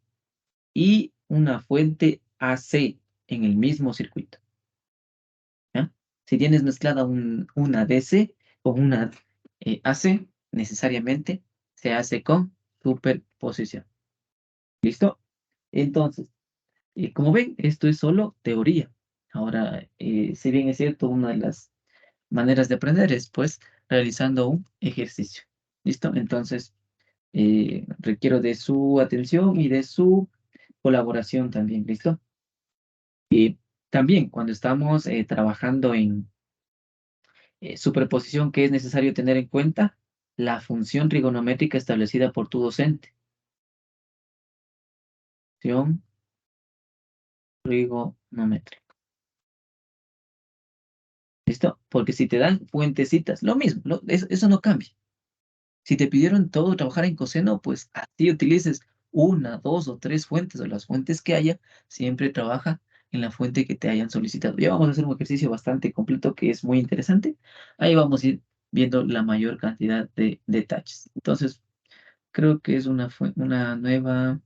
y una fuente AC en el mismo circuito, ¿ya? Si tienes mezclada una DC con una AC, necesariamente se hace con superposición. ¿Listo? Entonces, como ven, esto es solo teoría. Ahora, si bien es cierto, una de las maneras de aprender es, pues, realizando un ejercicio. ¿Listo? Entonces, requiero de su atención y de su colaboración también. ¿Listo? Y también, cuando estamos trabajando en superposición, ¿qué es necesario tener en cuenta? La función trigonométrica establecida por tu docente. Función trigonométrica. ¿Listo? Porque si te dan fuentecitas, lo mismo, eso no cambia. Si te pidieron todo trabajar en coseno, pues así utilices una, dos o tres fuentes o las fuentes que haya, siempre trabaja en la fuente que te hayan solicitado. Ya vamos a hacer un ejercicio bastante completo que es muy interesante. Ahí vamos a ir viendo la mayor cantidad de detalles. Entonces, creo que es una nueva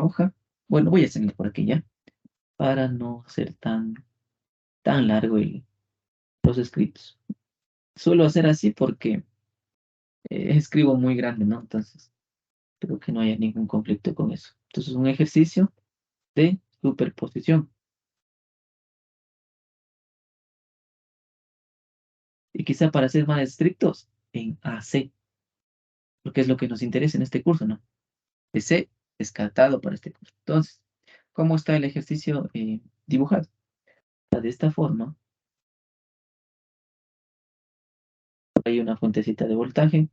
hoja. Bueno, voy a seguir por aquí ya. para no hacer tan largo los escritos. Suelo hacer así porque escribo muy grande, ¿no? Entonces, creo que no haya ningún conflicto con eso. Entonces, un ejercicio de superposición. Y quizá para ser más estrictos, en AC, porque es lo que nos interesa en este curso, ¿no? DC descartado para este curso. Entonces, ¿cómo está el ejercicio dibujado? Está de esta forma. Hay una fuentecita de voltaje,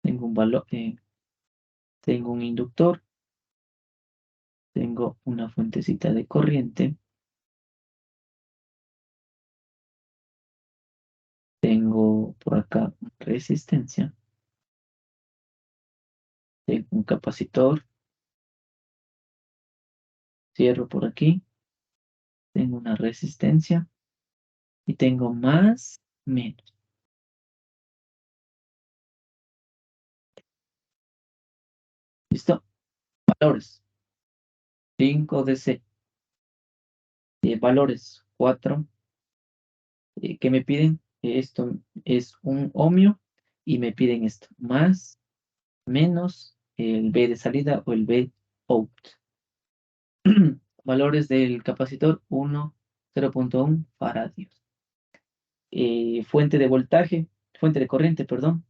tengo un valor, tengo un inductor, tengo una fuentecita de corriente, tengo por acá una resistencia, tengo un capacitor, cierro por aquí, tengo una resistencia y tengo más, menos. ¿Listo? Valores. 5 DC. Valores 4. ¿Qué me piden? Esto es un ohmio y me piden esto. Más, menos el B de salida o el B out. Valores del capacitor 1, 0.1 faradios. Fuente de voltaje, fuente de corriente, perdón.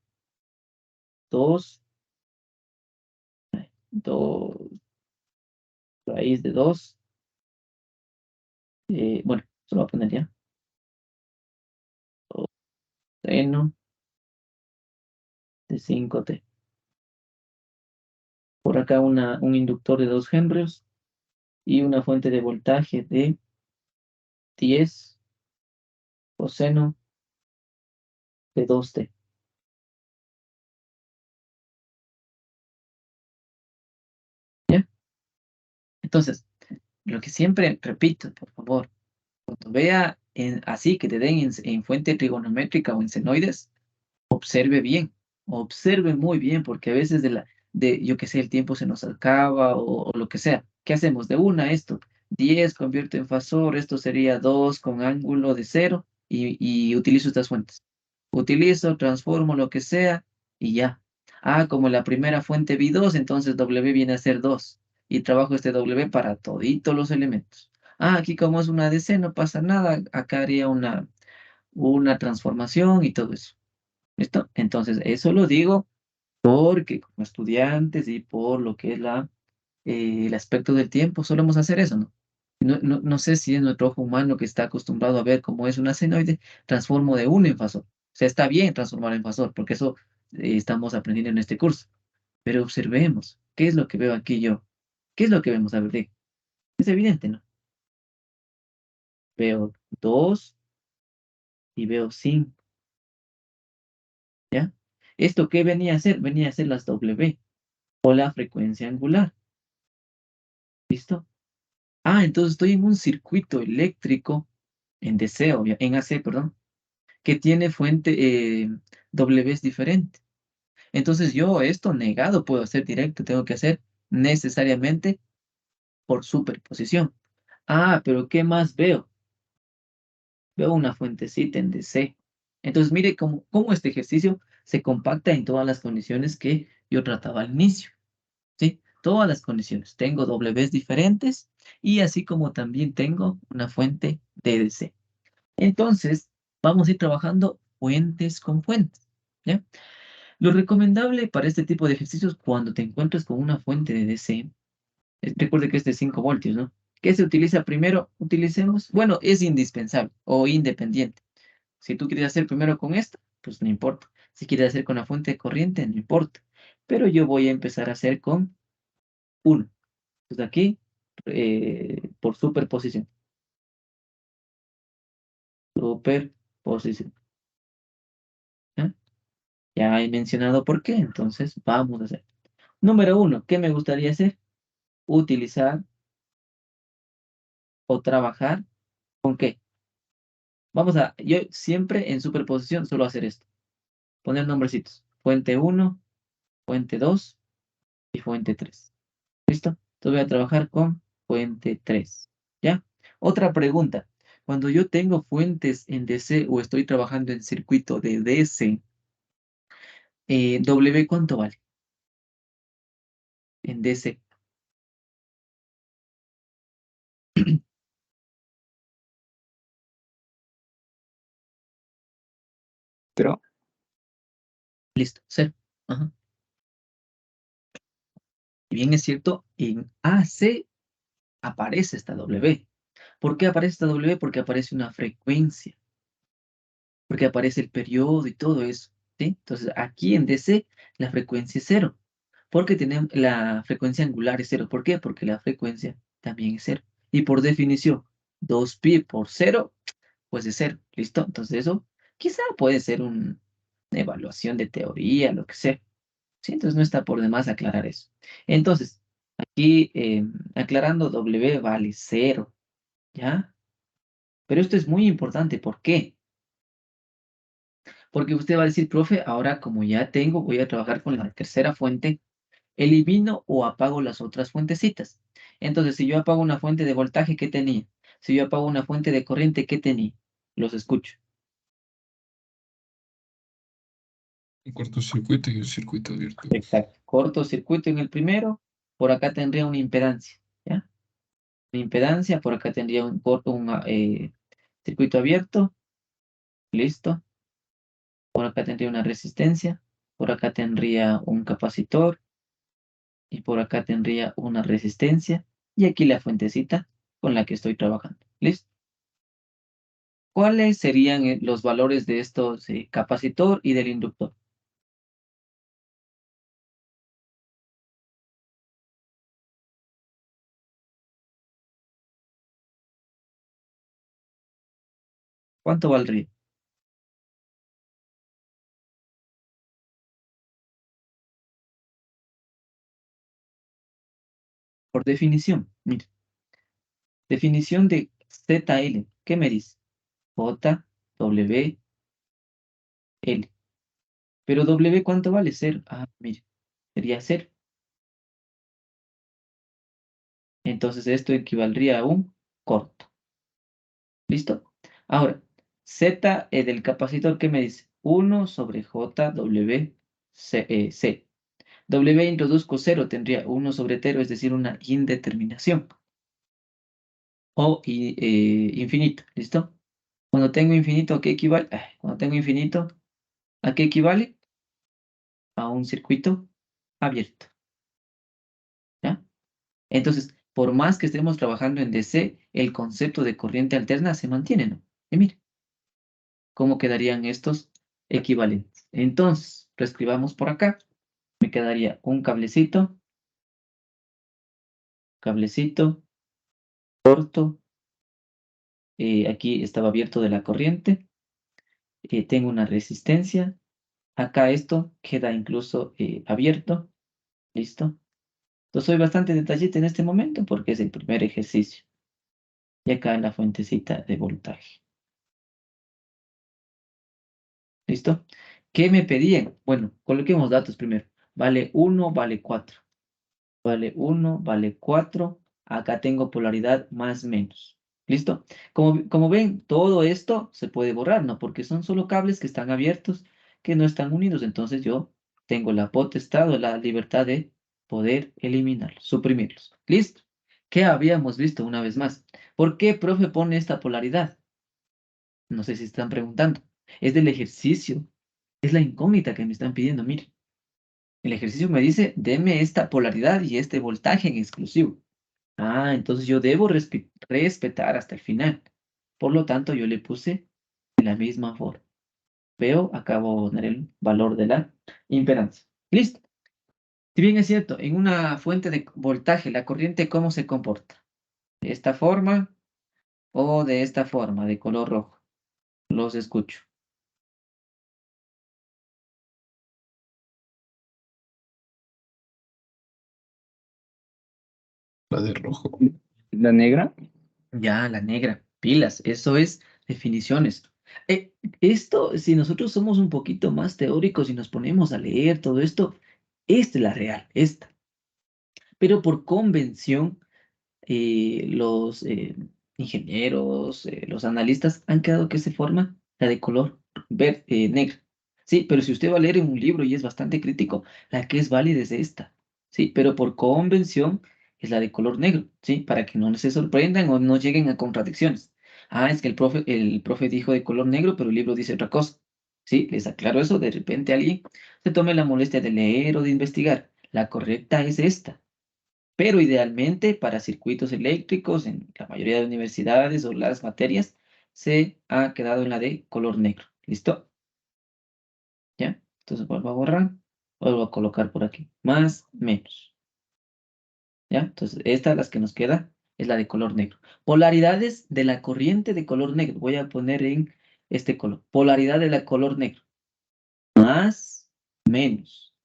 2, 2, raíz de 2. Bueno, solo voy a poner ya. Seno de 5T. Por acá un inductor de 2 henrios y una fuente de voltaje de 10 coseno de 2T. ¿Ya? Entonces, lo que siempre repito, por favor, cuando vea así que te den en fuente trigonométrica o en senoides, observe bien, observe muy bien, porque a veces yo que sé, el tiempo se nos acaba o lo que sea. ¿Qué hacemos? De una, esto, 10 convierto en fasor, esto sería 2 con ángulo de 0 y utilizo estas fuentes. Utilizo, transformo lo que sea y ya. Ah, como la primera fuente vi 2, entonces W viene a ser 2 y trabajo este W para toditos los elementos. Ah, aquí como es una DC no pasa nada, acá haría una transformación y todo eso. ¿Listo? Entonces, eso lo digo porque como estudiantes y por lo que es el aspecto del tiempo, solemos hacer eso, ¿no? No sé si es nuestro ojo humano que está acostumbrado a ver cómo es una senoide, transformo de uno en fasor. O sea, está bien transformar en fasor, porque eso estamos aprendiendo en este curso. Pero observemos, ¿qué es lo que veo aquí yo? ¿Qué es lo que vemos? A ver, es evidente, ¿no? Veo 2 y veo 5, ¿ya? ¿Esto qué venía a ser? Venía a ser las W o la frecuencia angular. ¿Listo? Ah, entonces estoy en un circuito eléctrico en DC, en AC, perdón, que tiene fuente Ws diferente. Entonces yo esto negado puedo hacer directo, tengo que hacer necesariamente por superposición. Ah, pero ¿qué más veo? Veo una fuentecita en DC. Entonces mire cómo este ejercicio se compacta en todas las condiciones que yo trataba al inicio. ¿Sí? Todas las condiciones. Tengo Ws diferentes y así como también tengo una fuente de DC. Entonces, vamos a ir trabajando fuentes con fuentes, ¿ya? Lo recomendable para este tipo de ejercicios cuando te encuentres con una fuente de DC, recuerde que es de 5 voltios, ¿no? ¿Qué se utiliza primero? Utilicemos, bueno, es indispensable o independiente. Si tú quieres hacer primero con esta, pues no importa. Si quieres hacer con la fuente de corriente, no importa. Pero yo voy a empezar a hacer con uno. Pues aquí, por superposición. Superposición. ¿Ya? Ya he mencionado por qué, entonces vamos a hacer. Número uno, ¿qué me gustaría hacer? Utilizar o trabajar con qué. Yo siempre en superposición suelo hacer esto. Poner nombrecitos. Fuente uno, fuente 2 y fuente 3. ¿Listo? Entonces voy a trabajar con fuente 3. ¿Ya? Otra pregunta. Cuando yo tengo fuentes en DC o estoy trabajando en circuito de DC, W, ¿cuánto vale en DC?
Pero,
Listo, cero. Ajá. Y bien es cierto, en AC aparece esta W. ¿Por qué aparece esta W? Porque aparece una frecuencia, porque aparece el periodo y todo eso, ¿sí? Entonces, aquí en DC la frecuencia es cero, porque tenemos la frecuencia angular es cero. ¿Por qué? Porque la frecuencia también es cero. Y por definición, 2pi por cero, pues es cero, ¿listo? Entonces eso quizá puede ser una evaluación de teoría, lo que sea, ¿sí? Entonces no está por demás aclarar eso. Entonces, aquí aclarando, W vale cero, ¿ya? Pero esto es muy importante, ¿por qué? Porque usted va a decir, profe, ahora como ya tengo, voy a trabajar con la tercera fuente, elimino o apago las otras fuentecitas. Entonces, si yo apago una fuente de voltaje, ¿qué tenía? Si yo apago una fuente de corriente, ¿qué tenía? Los escucho.
un cortocircuito y un circuito abierto.
Exacto. Cortocircuito en el primero, por acá tendría una impedancia, ¿ya? Una impedancia, por acá tendría un circuito abierto, listo. Por acá tendría una resistencia, por acá tendría un capacitor, y por acá tendría una resistencia y aquí la fuentecita con la que estoy trabajando. ¿Listo? ¿Cuáles serían los valores de estos capacitor y del inductor? ¿Cuánto valdría? Por definición, mire, definición de ZL, ¿qué me dice? J, W, L. Pero W, ¿cuánto vale? Cero. Ah, mire, sería cero. Entonces esto equivaldría a un corto. ¿Listo? Ahora, Z del capacitor, ¿qué me dice? 1/JW C. W introduzco cero, tendría 1 sobre 0, es decir, una indeterminación. O infinito, ¿listo? Cuando tengo infinito, ¿a qué equivale? Cuando tengo infinito, ¿a qué equivale? A un circuito abierto, ¿ya? Entonces, por más que estemos trabajando en DC, el concepto de corriente alterna se mantiene, ¿no? Y mire, ¿cómo quedarían estos equivalentes? Entonces, reescribamos por acá. Me quedaría un cablecito corto. Aquí estaba abierto de la corriente. Tengo una resistencia. Acá esto queda incluso abierto. ¿Listo? Entonces soy bastante detallista en este momento porque es el primer ejercicio. Y acá la fuentecita de voltaje. ¿Listo? ¿Qué me pedían? Bueno, coloquemos datos primero. Vale 1, vale 4. Vale 1, vale 4. Acá tengo polaridad más menos. ¿Listo? Como ven, todo esto se puede borrar, ¿no? Porque son solo cables que están abiertos, que no están unidos. Entonces yo tengo la potestad o la libertad de poder eliminarlos, suprimirlos. ¿Listo? ¿Qué habíamos visto una vez más? ¿Por qué, profe, pone esta polaridad? No sé si están preguntando. Es del ejercicio. Es la incógnita que me están pidiendo. Mire, el ejercicio me dice, deme esta polaridad y este voltaje en exclusivo. Ah, entonces yo debo respetar hasta el final. Por lo tanto, yo le puse de la misma forma. Veo, acabo de poner el valor de la impedancia. Listo. Si bien es cierto, en una fuente de voltaje, la corriente, ¿cómo se comporta? ¿De esta forma o de esta forma, de color rojo? Los escucho.
La de rojo.
¿La negra?
Ya, la negra, pilas, eso es definiciones. Esto, si nosotros somos un poquito más teóricos y nos ponemos a leer todo esto, esta es la real, esta. Pero por convención, los ingenieros, los analistas, han quedado que se forma la de color negro. Sí, pero si usted va a leer en un libro y es bastante crítico, la que es válida es esta. Sí, pero por convención es la de color negro, ¿sí? Para que no se sorprendan o no lleguen a contradicciones. Ah, es que el profe dijo de color negro, pero el libro dice otra cosa. Sí, les aclaro eso, de repente alguien se tome la molestia de leer o de investigar. La correcta es esta. Pero idealmente para circuitos eléctricos, en la mayoría de universidades o las materias, se ha quedado en la de color negro. ¿Listo? ¿Ya? Entonces vuelvo a borrar, vuelvo a colocar por aquí. Más, menos. ¿Ya? Entonces esta, las que nos queda, es la de color negro. Polaridades de la corriente de color negro. Voy a poner en este color. Polaridad de la color negro. Más, menos.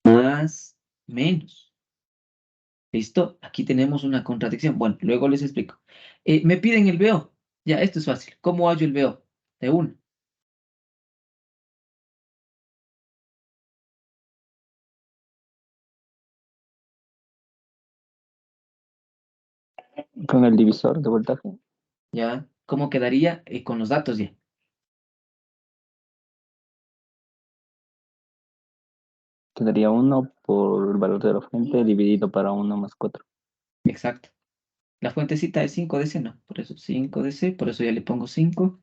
Más, menos. ¿Listo? Aquí tenemos una contradicción. Bueno, luego les explico. Me piden el VO. Ya, esto es fácil. ¿Cómo hallo el VO? De una.
Con el divisor de voltaje
¿Ya? ¿Cómo quedaría con los datos ya?
quedaría 1 por el valor de la fuente dividido para 1 más 4.
Exacto. La fuentecita es 5DC, ¿no? Por eso 5DC, por eso ya le pongo 5.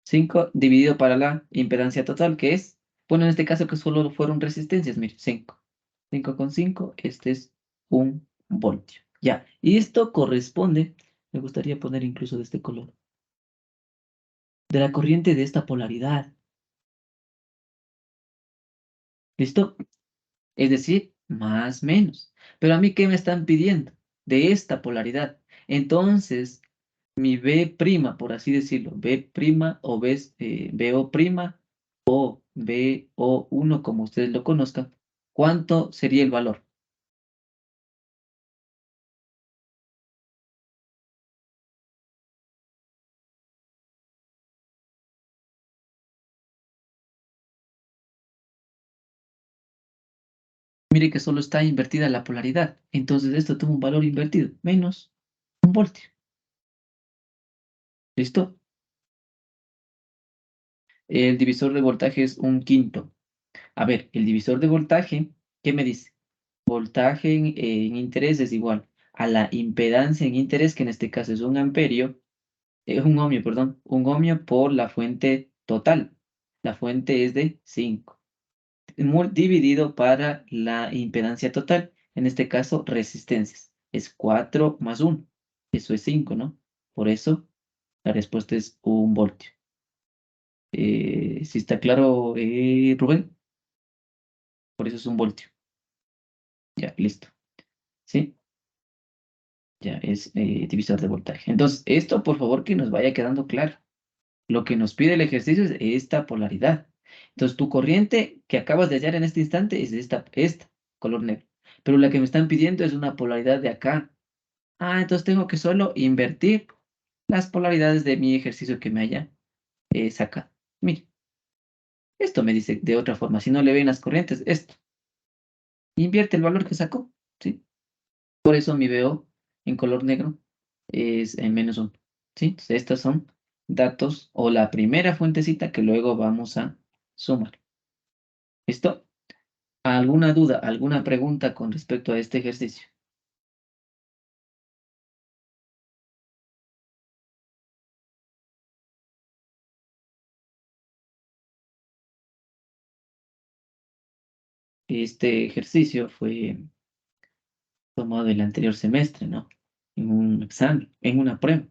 5 dividido para la impedancia total, que es, bueno, en este caso que solo fueron resistencias, mire, 5. 5 con 5, este es 1 voltio. Ya, y esto corresponde, me gustaría poner incluso de este color, de la corriente de esta polaridad. ¿Listo? Es decir, más menos. Pero a mí, ¿qué me están pidiendo? De esta polaridad. Entonces, mi B', por así decirlo, B' o BO', o BO1, como ustedes lo conozcan, ¿cuánto sería el valor? Mire que solo está invertida la polaridad. Entonces, esto tuvo un valor invertido, menos 1 voltio. ¿Listo? El divisor de voltaje es 1/5. A ver, el divisor de voltaje, ¿qué me dice? Voltaje en interés es igual a la impedancia en interés, que en este caso es un amperio, un ohmio, perdón, un ohmio por la fuente total. La fuente es de 5, dividido para la impedancia total, en este caso resistencias. Es 4 más 1, eso es 5, ¿no? Por eso la respuesta es 1 voltio. ¿Sí está claro, Rubén? Por eso es 1 voltio. Ya, listo. ¿Sí? Ya es divisor de voltaje. Entonces, esto por favor que nos vaya quedando claro. Lo que nos pide el ejercicio es esta polaridad. Entonces, tu corriente que acabas de hallar en este instante es esta, color negro. Pero la que me están pidiendo es una polaridad de acá. Ah, entonces tengo que solo invertir las polaridades de mi ejercicio que me haya sacado. Mire, esto me dice de otra forma. Si no le ven las corrientes, esto. Invierte el valor que sacó. ¿Sí? Por eso mi veo en color negro es en -1. ¿Sí? Entonces, estos son datos o la primera fuentecita que luego vamos a sumar. ¿Listo? ¿Alguna duda, alguna pregunta con respecto a este ejercicio? Este ejercicio fue tomado el anterior semestre, ¿no? En un examen, en una prueba.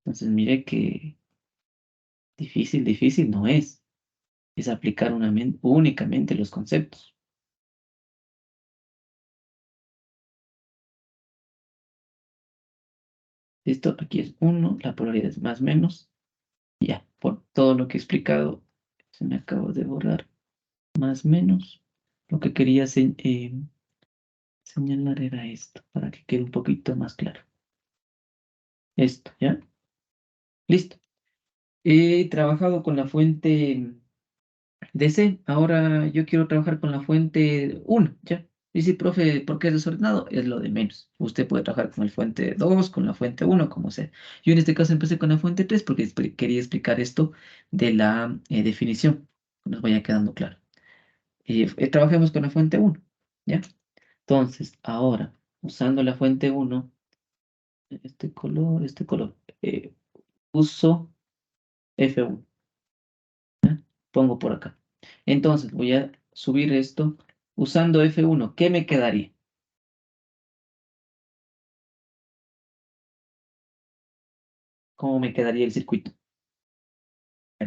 Entonces, mire que difícil no es. Es aplicar únicamente los conceptos. ¿Listo? Aquí es 1, la polaridad es más menos. Ya, por todo lo que he explicado, se me acaba de borrar más menos. Lo que quería señalar era esto, para que quede un poquito más claro. Esto, ¿ya? Listo. He trabajado con la fuente DC, ahora yo quiero trabajar con la fuente 1, ¿ya? Y si, profe, ¿por qué es desordenado? Es lo de menos. Usted puede trabajar con el fuente 2, con la fuente uno, como sea. Yo en este caso empecé con la fuente 3 porque quería explicar esto de la definición. Nos vaya quedando claro. Trabajemos con la fuente uno, ¿ya? Entonces, ahora, usando la fuente uno, este color, uso F1, ¿ya? Pongo por acá. Entonces, voy a subir esto usando F1. ¿Qué me quedaría? ¿Cómo me quedaría el circuito?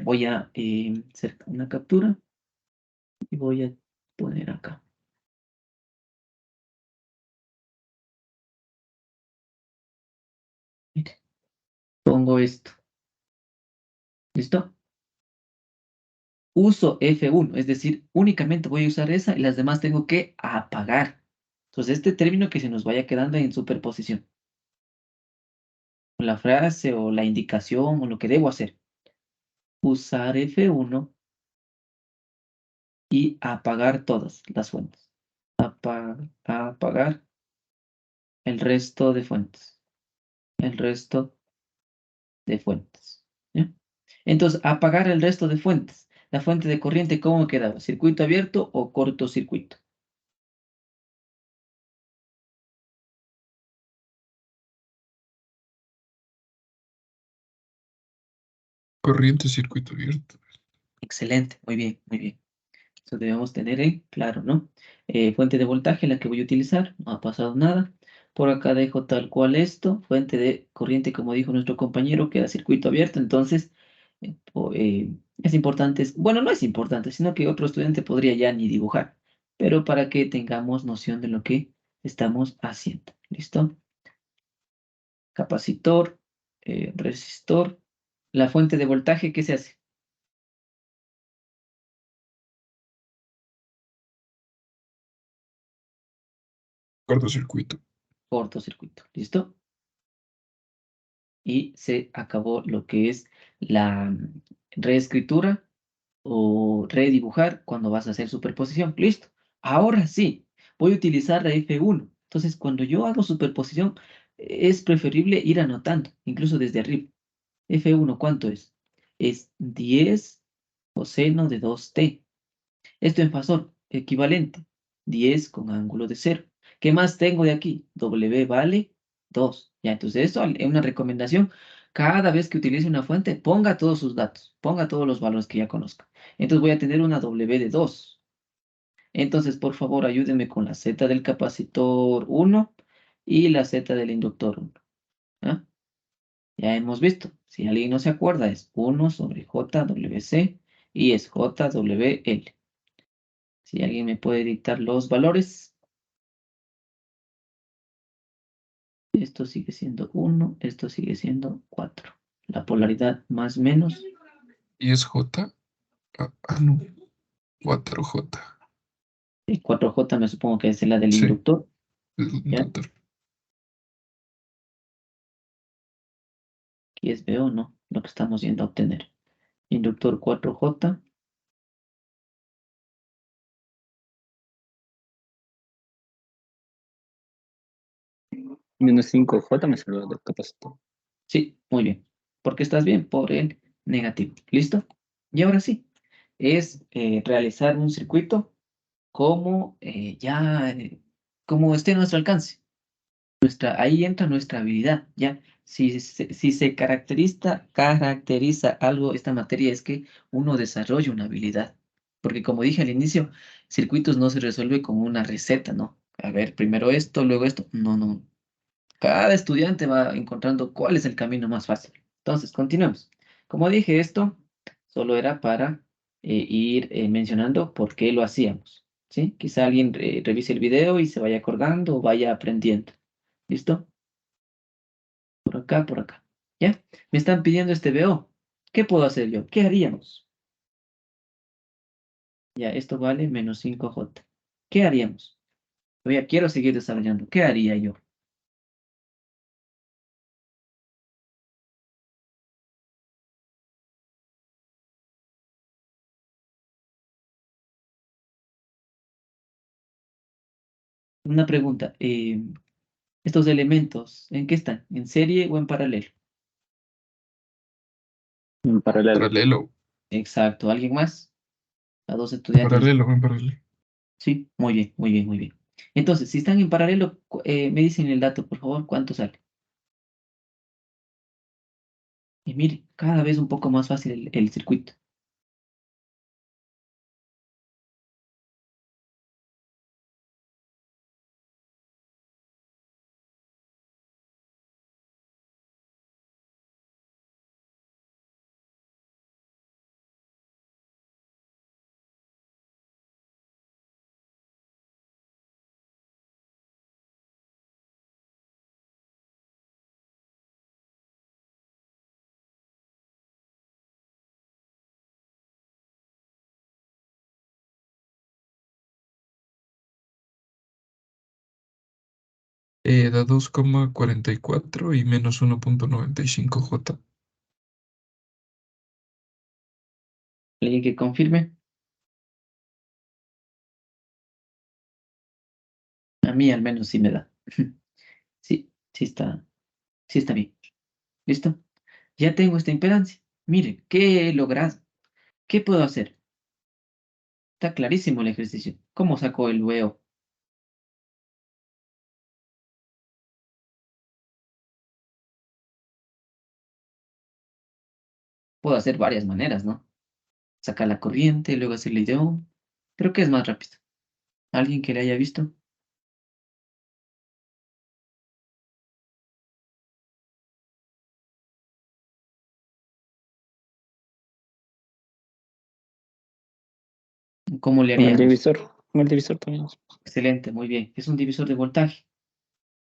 Voy a hacer una captura y voy a poner acá. Mire, pongo esto. ¿Listo? Uso F1, es decir, únicamente voy a usar esa y las demás tengo que apagar. Entonces, este término que se nos vaya quedando en superposición. La frase o la indicación o lo que debo hacer. Usar F1 y apagar todas las fuentes. Apagar el resto de fuentes. El resto de fuentes. ¿Ya? Entonces, apagar el resto de fuentes. La fuente de corriente, ¿cómo quedaba? ¿Circuito abierto o cortocircuito?
Corriente, circuito abierto.
Excelente, muy bien, muy bien. Eso debemos tener en claro, ¿no? Fuente de voltaje, la que voy a utilizar, no ha pasado nada. Por acá dejo tal cual esto. Fuente de corriente, como dijo nuestro compañero, queda circuito abierto. Entonces, es importante, bueno, no es importante, sino que otro estudiante podría ya ni dibujar, pero para que tengamos noción de lo que estamos haciendo. ¿Listo? Capacitor, resistor. La fuente de voltaje, ¿qué se hace?
Cortocircuito.
Cortocircuito. ¿Listo? Y se acabó lo que es la reescritura o redibujar cuando vas a hacer superposición. Listo. Ahora sí, voy a utilizar la F1. Entonces, cuando yo hago superposición, es preferible ir anotando, incluso desde arriba. F1, ¿cuánto es? Es 10 coseno de 2t. Esto en fasor, equivalente. 10 con ángulo de cero. ¿Qué más tengo de aquí? W vale 2. Ya, entonces esto es una recomendación. Cada vez que utilice una fuente, ponga todos sus datos, ponga todos los valores que ya conozca. Entonces voy a tener una W de 2. Entonces, por favor, ayúdenme con la Z del capacitor 1 y la Z del inductor 1. ¿Ah? Ya hemos visto. Si alguien no se acuerda, es 1 sobre JWC y es JWL. Si alguien me puede dictar los valores, esto sigue siendo 1, esto sigue siendo 4. La polaridad más menos,
¿Y es J? No. 4J.
el 4J me supongo que es la del
Sí,
inductor,
el
¿ya?
inductor.
Aquí es B o no, lo que estamos yendo a obtener. Inductor 4J,
Menos 5J me salió del capacitor.
sí, muy bien. ¿Por qué estás bien? Por el negativo. ¿Listo? Y ahora sí, es realizar un circuito como como esté a nuestro alcance. Ahí entra nuestra habilidad, ¿ya? Si se caracteriza algo esta materia es que uno desarrolla una habilidad. Porque como dije al inicio, circuitos no se resuelve con una receta, ¿no? A ver, primero esto, luego esto. No, no. Cada estudiante va encontrando cuál es el camino más fácil. Entonces, continuemos. Como dije, esto solo era para ir mencionando por qué lo hacíamos, ¿sí? Quizá alguien revise el video y se vaya acordando o vaya aprendiendo. ¿Listo? Por acá, por acá. ¿Ya? Me están pidiendo este VO. ¿Qué puedo hacer yo? ¿Qué haríamos? Ya, esto vale menos 5J. ¿Qué haríamos? Yo ya quiero seguir desarrollando. ¿Qué haría yo? Una pregunta. ¿Estos elementos en qué están? ¿En serie o en paralelo?
En paralelo.
Paralelo,
Exacto. ¿Alguien más? A dos
en
estudiantes.
paralelo, en paralelo.
Sí, muy bien, muy bien, muy bien. Entonces, si están en paralelo, me dicen el dato, por favor, ¿cuánto sale? Y mire, cada vez un poco más fácil el circuito.
Da 2,44 y menos 1,95 J.
¿Alguien que confirme? A mí al menos sí me da. Sí, sí está bien. ¿Listo? Ya tengo esta impedancia. Mire, ¿qué he logrado? ¿Qué puedo hacer? Está clarísimo el ejercicio. ¿Cómo saco el VO? Puedo hacer varias maneras, ¿no? Sacar la corriente, luego hacer el IDO. Pero ¿qué es más rápido? ¿Alguien que le haya visto? ¿Cómo le
Con el
haríamos?
divisor. Con el divisor también.
Excelente, muy bien. Es un divisor de voltaje.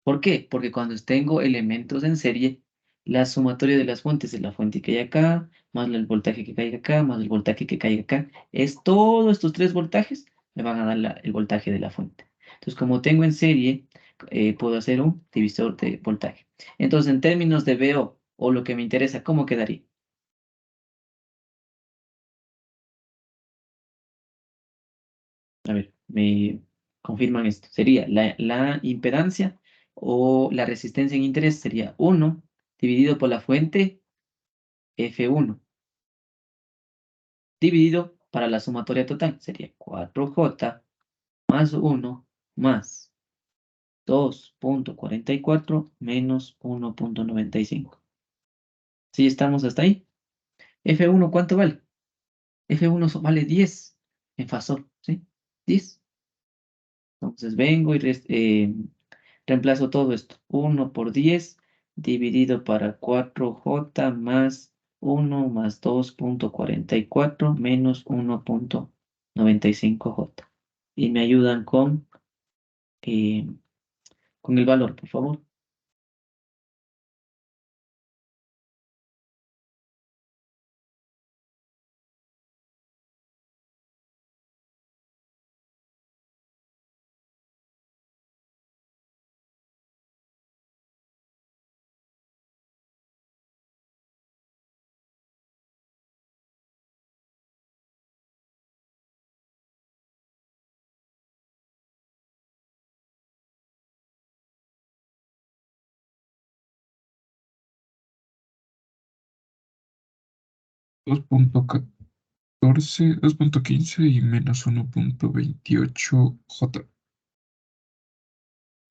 ¿Por qué? Porque cuando tengo elementos en serie, la sumatoria de las fuentes es la fuente que hay acá, más el voltaje que caiga acá, más el voltaje que caiga acá. Es todos estos tres voltajes me van a dar el voltaje de la fuente. Entonces, como tengo en serie, puedo hacer un divisor de voltaje. Entonces, en términos de VO o lo que me interesa, ¿cómo quedaría? A ver, me confirman esto. Sería la impedancia o la resistencia en interés sería 1 dividido por la fuente F1 dividido para la sumatoria total. Sería 4J más 1 más 2,44 menos 1,95. ¿Sí estamos hasta ahí? F1, ¿cuánto vale? F1 vale 10 en fasor, ¿sí? 10. Entonces vengo y reemplazo todo esto. 1 por 10 dividido para 4J más 1 más 2,44 menos 1,95J. Y me ayudan eh, con el valor, por favor.
2,14, 2,15 y menos 1,28 J.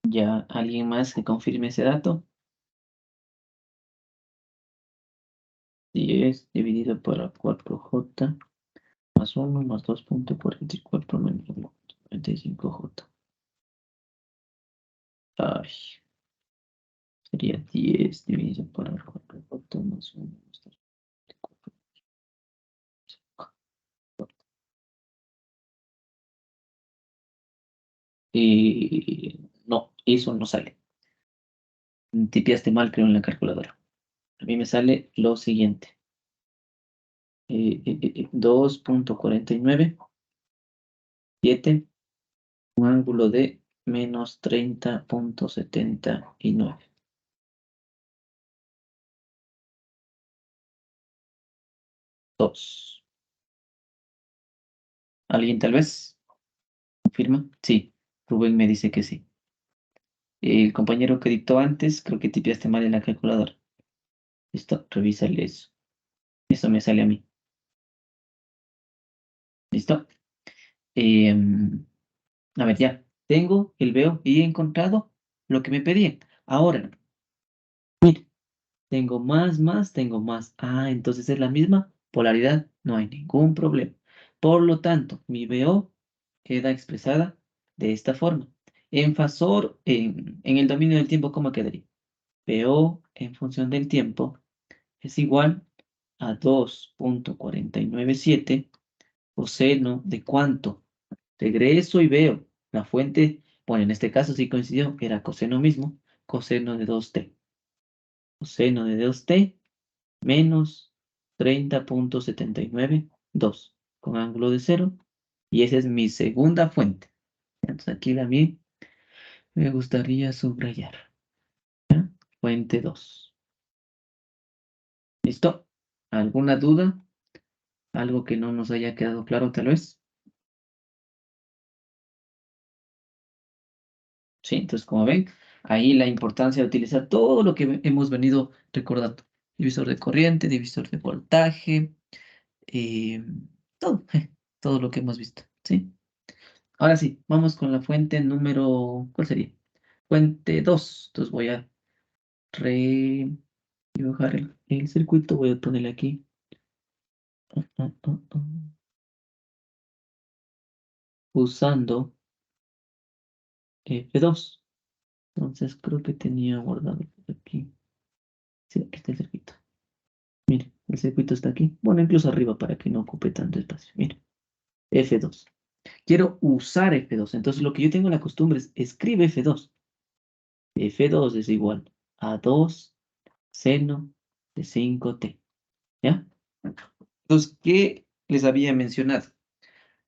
¿Ya alguien más que confirme ese dato? 10 dividido por 4J más 1 más 2,44 menos 1,95J. Ay, sería 10 dividido por 4J más 1 más 2,44. No, eso no sale. Tipiaste mal, creo, en la calculadora. A mí me sale lo siguiente. 2,49, 7, un ángulo de menos 30,79. 2. ¿Alguien tal vez confirma? Sí, Rubén me dice que sí. El compañero que dictó antes, creo que tipiaste mal en la calculadora. Listo, revísale eso. Eso me sale a mí. ¿Listo? Em, a ver, ya. Tengo el veo y he encontrado lo que me pedían. Ahora, mira, tengo más. Ah, entonces es la misma polaridad. No hay ningún problema. Por lo tanto, mi veo queda expresada de esta forma. En fasor, en el dominio del tiempo, ¿cómo quedaría? PO en función del tiempo es igual a 2,497 coseno de cuánto. Regreso y veo la fuente, bueno, en este caso sí coincidió, era coseno mismo, coseno de 2t. Coseno de 2t menos 30,792 con ángulo de 0. Y esa es mi segunda fuente. Entonces aquí a mí me gustaría subrayar. ¿Ya? Fuente 2. ¿Listo? ¿Alguna duda? ¿Algo que no nos haya quedado claro tal vez? Sí, entonces como ven, ahí la importancia de utilizar todo lo que hemos venido recordando. Divisor de corriente, divisor de voltaje, eh, todo, todo lo que hemos visto, ¿sí? Ahora sí, vamos con la fuente número, ¿cuál sería? Fuente 2. Entonces voy a dibujar el circuito, voy a ponerle aquí. Usando F2. Entonces creo que tenía guardado por aquí. Sí, aquí está el circuito. Mire, el circuito está aquí. Bueno, incluso arriba para que no ocupe tanto espacio. Mire, F2. Quiero usar F2. Entonces lo que yo tengo la costumbre es escribe F2. F2 es igual a 2 seno de 5t. ¿Ya? Entonces, ¿qué les había mencionado?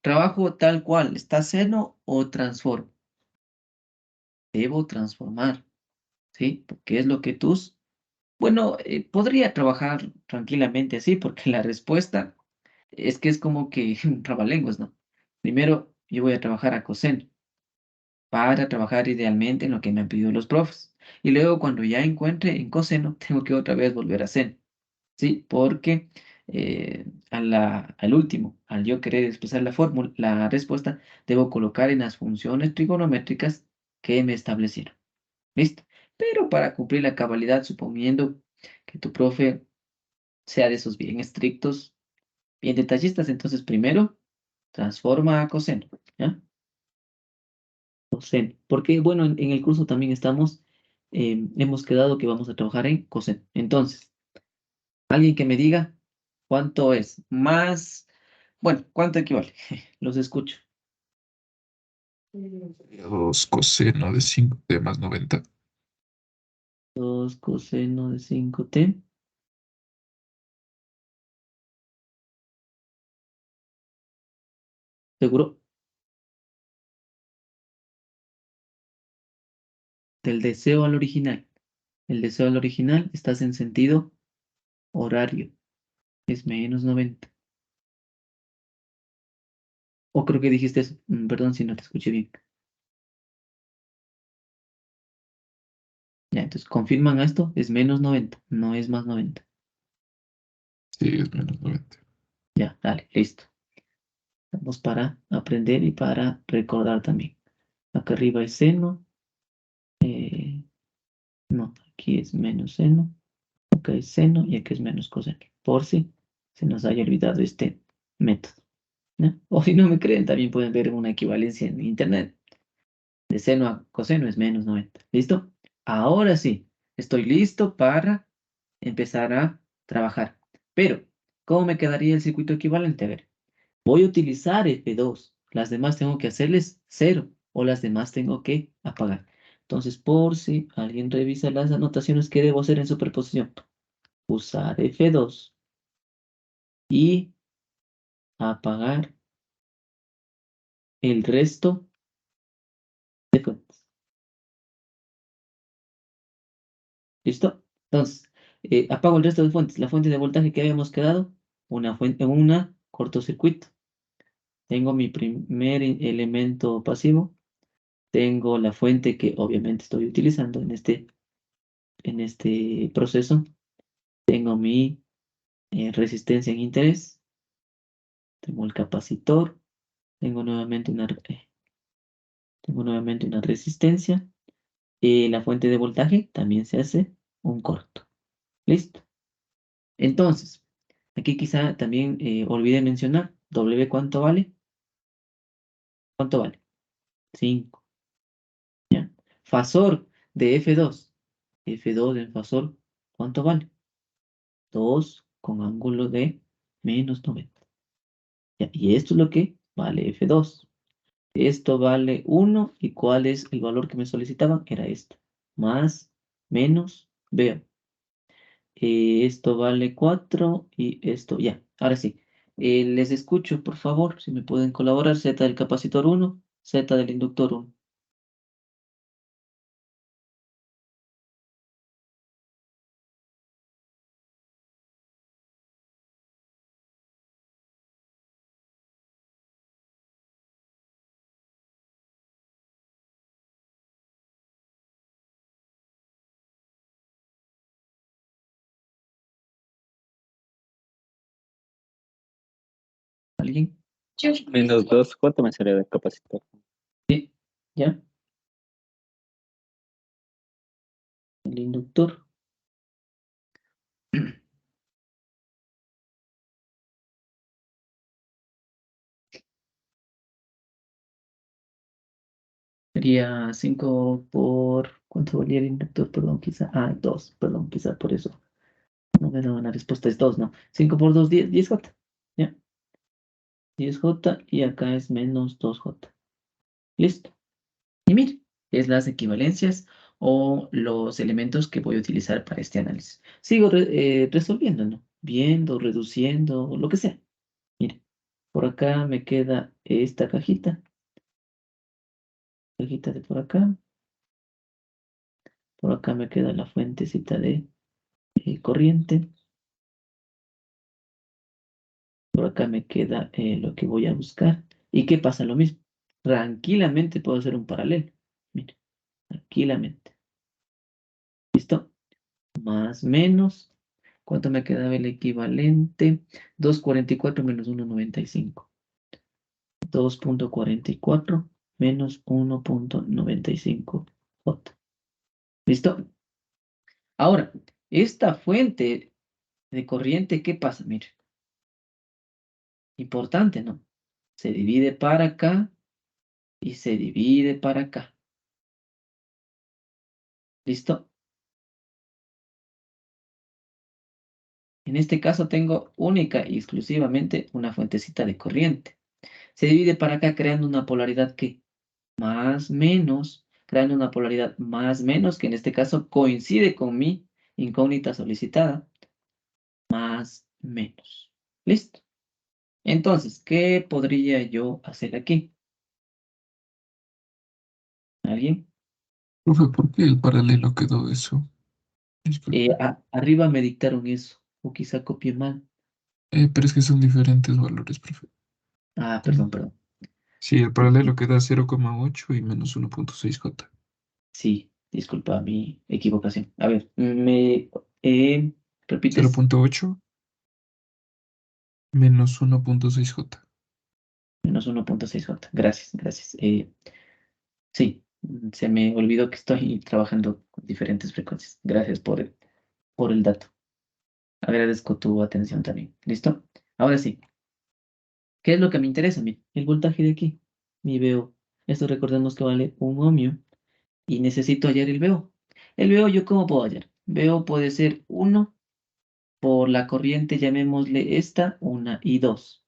Trabajo tal cual. ¿Está seno o transformo? Debo transformar. ¿Sí? Porque es lo que tus... Bueno, podría trabajar tranquilamente así porque la respuesta es que es como que un trabalenguas, ¿no? Primero, yo voy a trabajar a coseno para trabajar idealmente en lo que me han pedido los profes. Y luego, cuando ya encuentre en coseno, tengo que otra vez volver a seno, ¿sí? Porque al último, al yo querer expresar la fórmula, la respuesta, debo colocar en las funciones trigonométricas que me establecieron. ¿Listo? Pero para cumplir la cabalidad, suponiendo que tu profe sea de esos bien estrictos, bien detallistas, entonces primero transforma a coseno, ¿ya? Coseno. Porque, bueno, en el curso también hemos quedado que vamos a trabajar en coseno. Entonces, alguien que me diga cuánto es más, bueno, cuánto equivale. Los escucho.
2 coseno de 5t más 90.
2 coseno de 5t. ¿Seguro? Del deseo al original. El deseo al original estás en sentido horario. Es menos 90. O creo que dijiste eso. Perdón si no te escuché bien. Ya, entonces confirman esto, es menos 90, no es más 90.
Sí, es menos 90.
Ya, dale, listo. Vamos para aprender y para recordar también. Acá arriba es seno. eh, no, aquí es menos seno. Acá es seno y aquí es menos coseno. Por si se nos haya olvidado este método, ¿no? O si no me creen, también pueden ver una equivalencia en internet. De seno a coseno es menos 90. ¿Listo? Ahora sí, estoy listo para empezar a trabajar. Pero, ¿cómo me quedaría el circuito equivalente? A ver, voy a utilizar F2. Las demás tengo que hacerles cero o las demás tengo que apagar. Entonces, por si alguien revisa las anotaciones que debo hacer en superposición, usar F2 y apagar el resto de fuentes. ¿Listo? Entonces, apago el resto de fuentes. La fuente de voltaje que habíamos quedado, una fuente, una cortocircuito. Tengo mi primer elemento pasivo, Tengo la fuente que obviamente estoy utilizando en este proceso. Tengo mi resistencia en interés. Tengo el capacitor. Tengo nuevamente tengo nuevamente una resistencia. La fuente de voltaje también se hace un corto. ¿Listo? Entonces, aquí quizá también olvidé mencionar, W ¿cuánto vale? ¿Cuánto vale? 5. ¿Ya? Fasor de F2. F2 en fasor, ¿cuánto vale? 2 con ángulo de -90. ¿Ya? Y esto es lo que vale F2. Esto vale 1. ¿Y cuál es el valor que me solicitaban? Era esto. Más, menos, veo. Esto vale 4 y esto, ya. Ahora sí. Les escucho, por favor, si me pueden colaborar. Z del capacitor 1, Z del inductor 1. ¿Alguien?
Menos 2J me sale de capacitor.
Sí, ¿ya? El inductor. Sería 5 por... ¿Cuánto valía el inductor? Perdón, quizá. 2, perdón, quizá por eso. No me daban la respuesta, es 2, ¿no? 5 por 2, 10, 10J. ¿Ya? 10J y acá es menos 2J. Listo. Y mire, es las equivalencias o los elementos que voy a utilizar para este análisis. Sigo resolviendo, ¿no? Viendo, reduciendo, lo que sea. Mire, por acá me queda esta cajita de por acá. Por acá me queda la fuentecita de corriente. Por acá me queda lo que voy a buscar. ¿Y qué pasa? Lo mismo. Tranquilamente puedo hacer un paralelo. Mire, tranquilamente. ¿Listo? Más menos. ¿Cuánto me quedaba el equivalente? 2,44 menos 1,95. 2,44 menos 1,95 J. ¿Listo? Ahora, esta fuente de corriente, ¿qué pasa? Mire, importante, ¿no? Se divide para acá y se divide para acá. ¿Listo? En este caso tengo única y exclusivamente una fuentecita de corriente. Se divide para acá creando una polaridad que más menos, creando una polaridad más menos, que en este caso coincide con mi incógnita solicitada, más menos. ¿Listo? Entonces, ¿qué podría yo hacer aquí? ¿Alguien?
Profe, ¿por qué el paralelo quedó eso? Disculpe.
Arriba me dictaron eso, o quizá copié mal.
Pero es que son diferentes valores, profe.
Perdón, perdón.
Sí, el paralelo queda 0,8 y menos 1,6J.
Sí, disculpa mi equivocación. A ver,
Cero
¿repites?
punto ocho menos 1,6J.
-1,6J. Gracias, gracias. Sí, se me olvidó que estoy trabajando con diferentes frecuencias. Gracias por el dato. Agradezco tu atención también. ¿Listo? Ahora sí, ¿qué es lo que me interesa? Mira, el voltaje de aquí, mi VO. Esto recordemos que vale 1 ohmio y necesito hallar el VO. El VO, ¿yo cómo puedo hallar? VO puede ser 1 por la corriente, llamémosle esta, 1 y 2.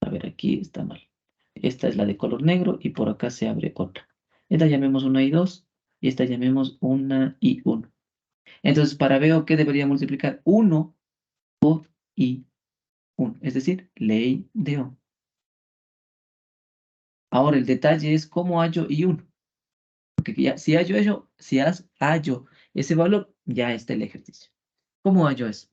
A ver, aquí está mal. Esta es la de color negro y por acá se abre otra. Esta llamemos 1 y 2 y esta llamemos 1 y 1. Entonces, para VO, ¿qué debería multiplicar? 1 y 1, es decir, ley de Ohm. Ahora, el detalle es cómo hallo I1. Porque ya, hallo ese valor, ya está el ejercicio. ¿Cómo hallo eso?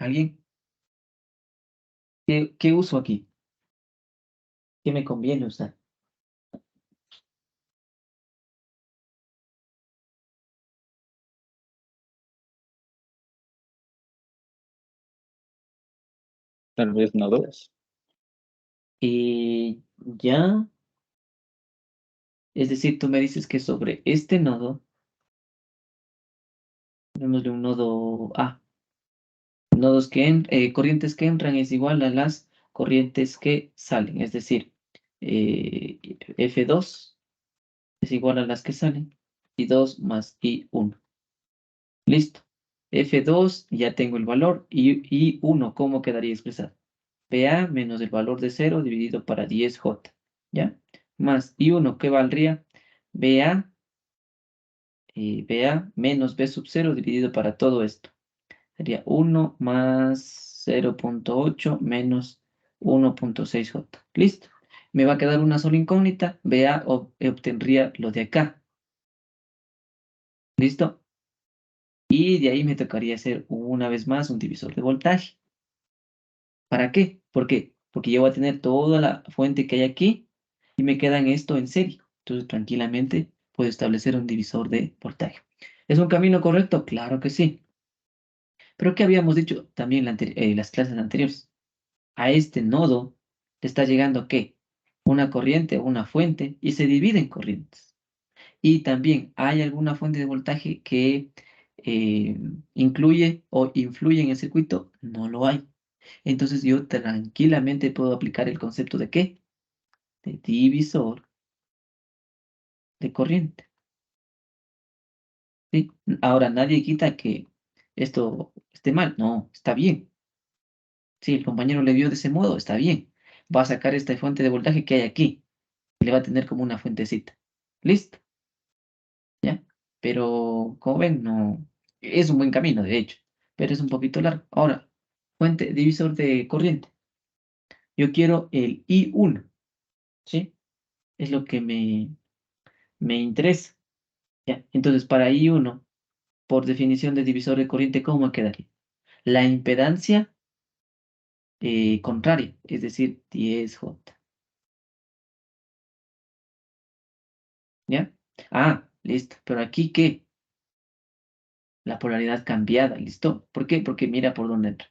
¿Alguien? ¿Qué uso aquí? ¿Qué me conviene usar?
Tal vez no dos.
Ya, es decir, tú me dices que sobre este nodo, de un nodo A, corrientes que entran es igual a las corrientes que salen, es decir, F2 es igual a las que salen, I2 más I1. Listo. F2 ya tengo el valor y I1, ¿cómo quedaría expresado? PA menos el valor de 0 dividido para 10J, ¿ya? Más I1, ¿qué valdría? BA, BA menos B sub 0 dividido para todo esto. Sería 1 más 0,8 menos 1,6J. Listo. Me va a quedar una sola incógnita. BA obtendría lo de acá. ¿Listo? Y de ahí me tocaría hacer una vez más un divisor de voltaje. ¿Para qué? ¿Por qué? Porque yo voy a tener toda la fuente que hay aquí y me quedan esto en serie. Entonces, tranquilamente puedo establecer un divisor de voltaje. ¿Es un camino correcto? Claro que sí. Pero ¿qué habíamos dicho también en las clases anteriores? A este nodo le está llegando ¿qué? Una corriente o una fuente y se divide en corrientes. Y también hay alguna fuente de voltaje que eh, incluye o influye en el circuito, no lo hay. Entonces yo tranquilamente puedo aplicar el concepto de ¿qué? De divisor de corriente. ¿Sí? Ahora nadie quita que esto esté mal, no, está bien. Si el compañero le vio de ese modo, está bien. Va a sacar esta fuente de voltaje que hay aquí y le va a tener como una fuentecita. Listo, ¿ya? Pero como ven, no es un buen camino, de hecho, pero es un poquito largo. Ahora, fuente divisor de corriente. Yo quiero el I1, ¿sí? Es lo que me interesa. ¿Ya? Entonces, para I1, por definición de divisor de corriente, ¿cómo quedaría? La impedancia contraria, es decir, 10J. ¿Ya? Ah, listo. Pero aquí, ¿qué? La polaridad cambiada, ¿listo? ¿Por qué? Porque mira por dónde entra.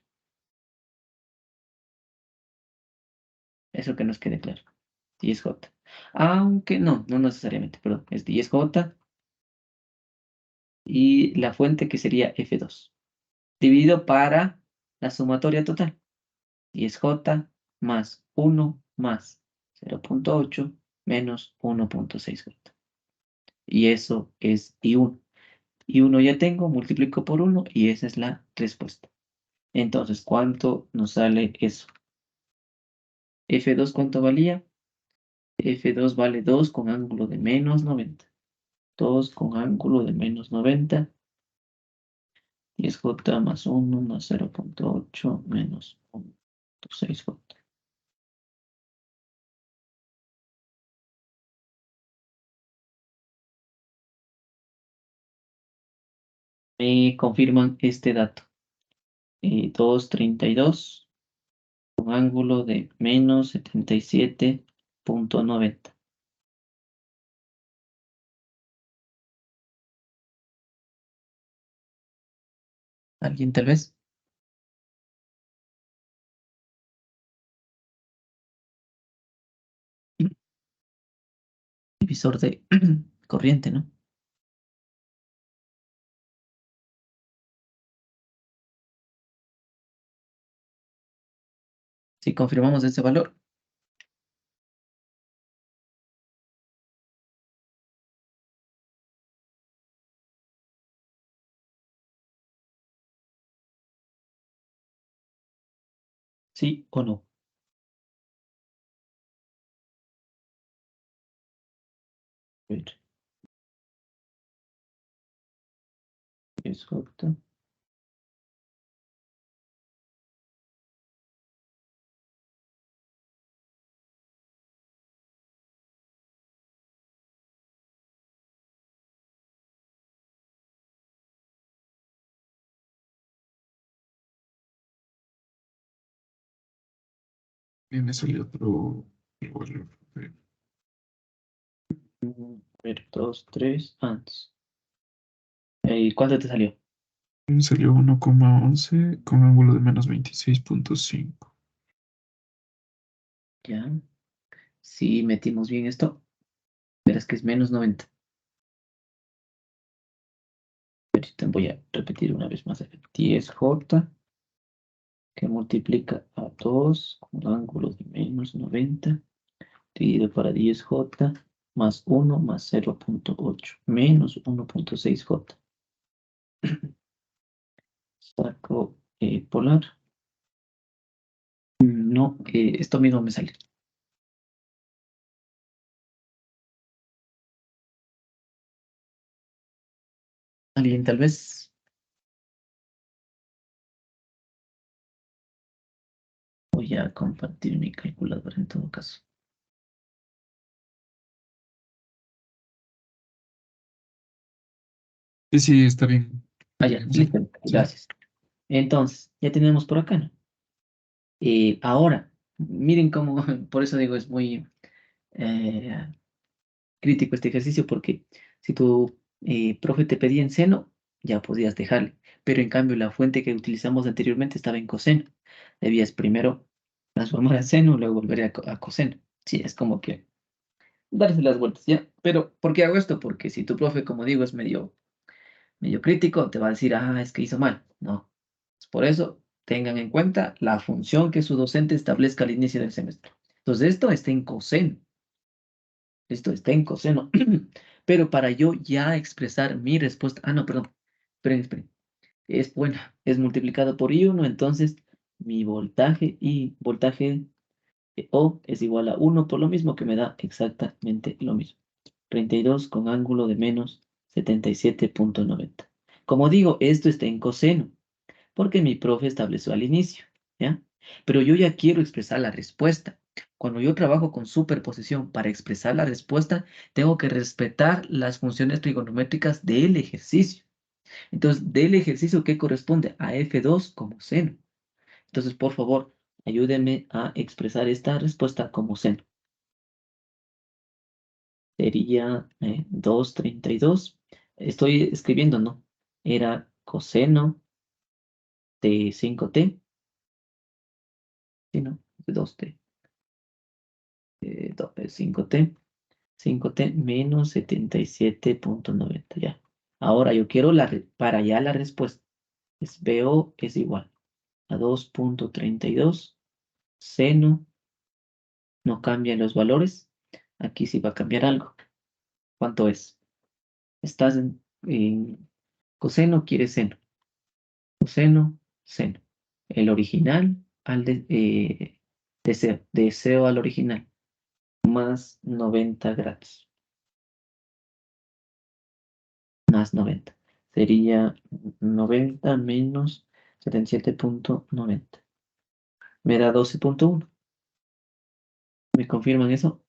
Eso que nos quede claro. 10J. Aunque no necesariamente, perdón. Es 10J y la fuente que sería F2. Dividido para la sumatoria total. 10J más 1 más 0,8 menos 1,6J. Y eso es I1. I1 ya tengo, multiplico por 1 y esa es la respuesta. Entonces, ¿cuánto nos sale eso? F2, ¿cuánto valía? F2 vale 2 con ángulo de menos 90. 2 con ángulo de menos 90. 10J más 1 más 0,8 menos 1,6J. Me confirman este dato. 2,32 con ángulo de menos 77,90. ¿Alguien tal vez? Divisor de corriente, ¿no? Si confirmamos ese valor. ¿Sí o no? A ver, 10J.
Y me salió otro valor.
A ver, 2, 3, antes. ¿Y cuánto te salió?
Me salió 1,11 con ángulo de -26,5.
Ya. Si metimos bien esto, verás que es -90. Ahorita voy a repetir una vez más. 10J que multiplica a 2 con ángulo de -90 dividido para 10J más 1 más 0,8 menos 1,6J. Saco polar. No, esto mismo me sale. ¿Alguien tal vez? Voy a compartir mi calculadora en todo caso.
Sí, sí, está bien.
Ah,
Está
ya,
bien, sí.
listo,
Sí.
gracias. Entonces, ya tenemos por acá, ¿no? Ahora, miren cómo, por eso digo, es muy eh, crítico este ejercicio, porque si tu profe te pedía en seno, ya podías dejarle, pero en cambio la fuente que utilizamos anteriormente estaba en coseno. Debías primero transformar a seno, luego volver a coseno. Sí, es como que darse las vueltas, ¿ya? Pero, ¿por qué hago esto? Porque si tu profe, como digo, es medio crítico, te va a decir, ah, es que hizo mal. No. Por eso, tengan en cuenta la función que su docente establezca al inicio del semestre. Entonces, esto está en coseno. Esto está en coseno. Pero para yo ya expresar mi respuesta, no, perdón. Esperen. Es buena, es multiplicado por I1, entonces mi voltaje O es igual a 1 por lo mismo que me da exactamente lo mismo. 32 con ángulo de -77,90. Como digo, esto está en coseno, porque mi profe estableció al inicio, ¿ya? Pero yo ya quiero expresar la respuesta. Cuando yo trabajo con superposición para expresar la respuesta, tengo que respetar las funciones trigonométricas del ejercicio. Entonces, del ejercicio que corresponde a F2 como seno. Entonces, por favor, ayúdenme a expresar esta respuesta como seno. Sería 2,32. Estoy escribiendo, ¿no? Era coseno de 5t, ¿sí, no? De 2t, 5t, 5t menos 77,90, ya. Ahora yo quiero para allá la respuesta. BO es igual a 2,32 seno, no cambian los valores. Aquí sí va a cambiar algo. ¿Cuánto es? Estás en coseno, quiere seno. Coseno, seno. El original al deseo al original, más 90 grados, más 90. Sería 90 menos 77,90. Me da 12,1. ¿Me confirman eso?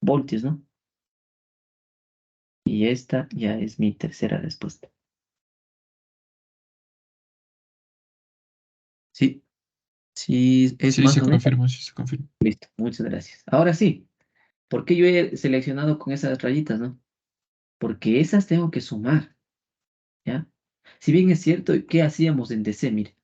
Voltios, ¿no? Y esta ya es mi tercera respuesta. Sí, sí, es
Sí,
más
se
o menos.
confirma, sí se confirma.
Listo, muchas gracias. Ahora sí, ¿por qué yo he seleccionado con esas rayitas, no? Porque esas tengo que sumar, ¿ya? Si bien es cierto, ¿qué hacíamos en DC? Mire,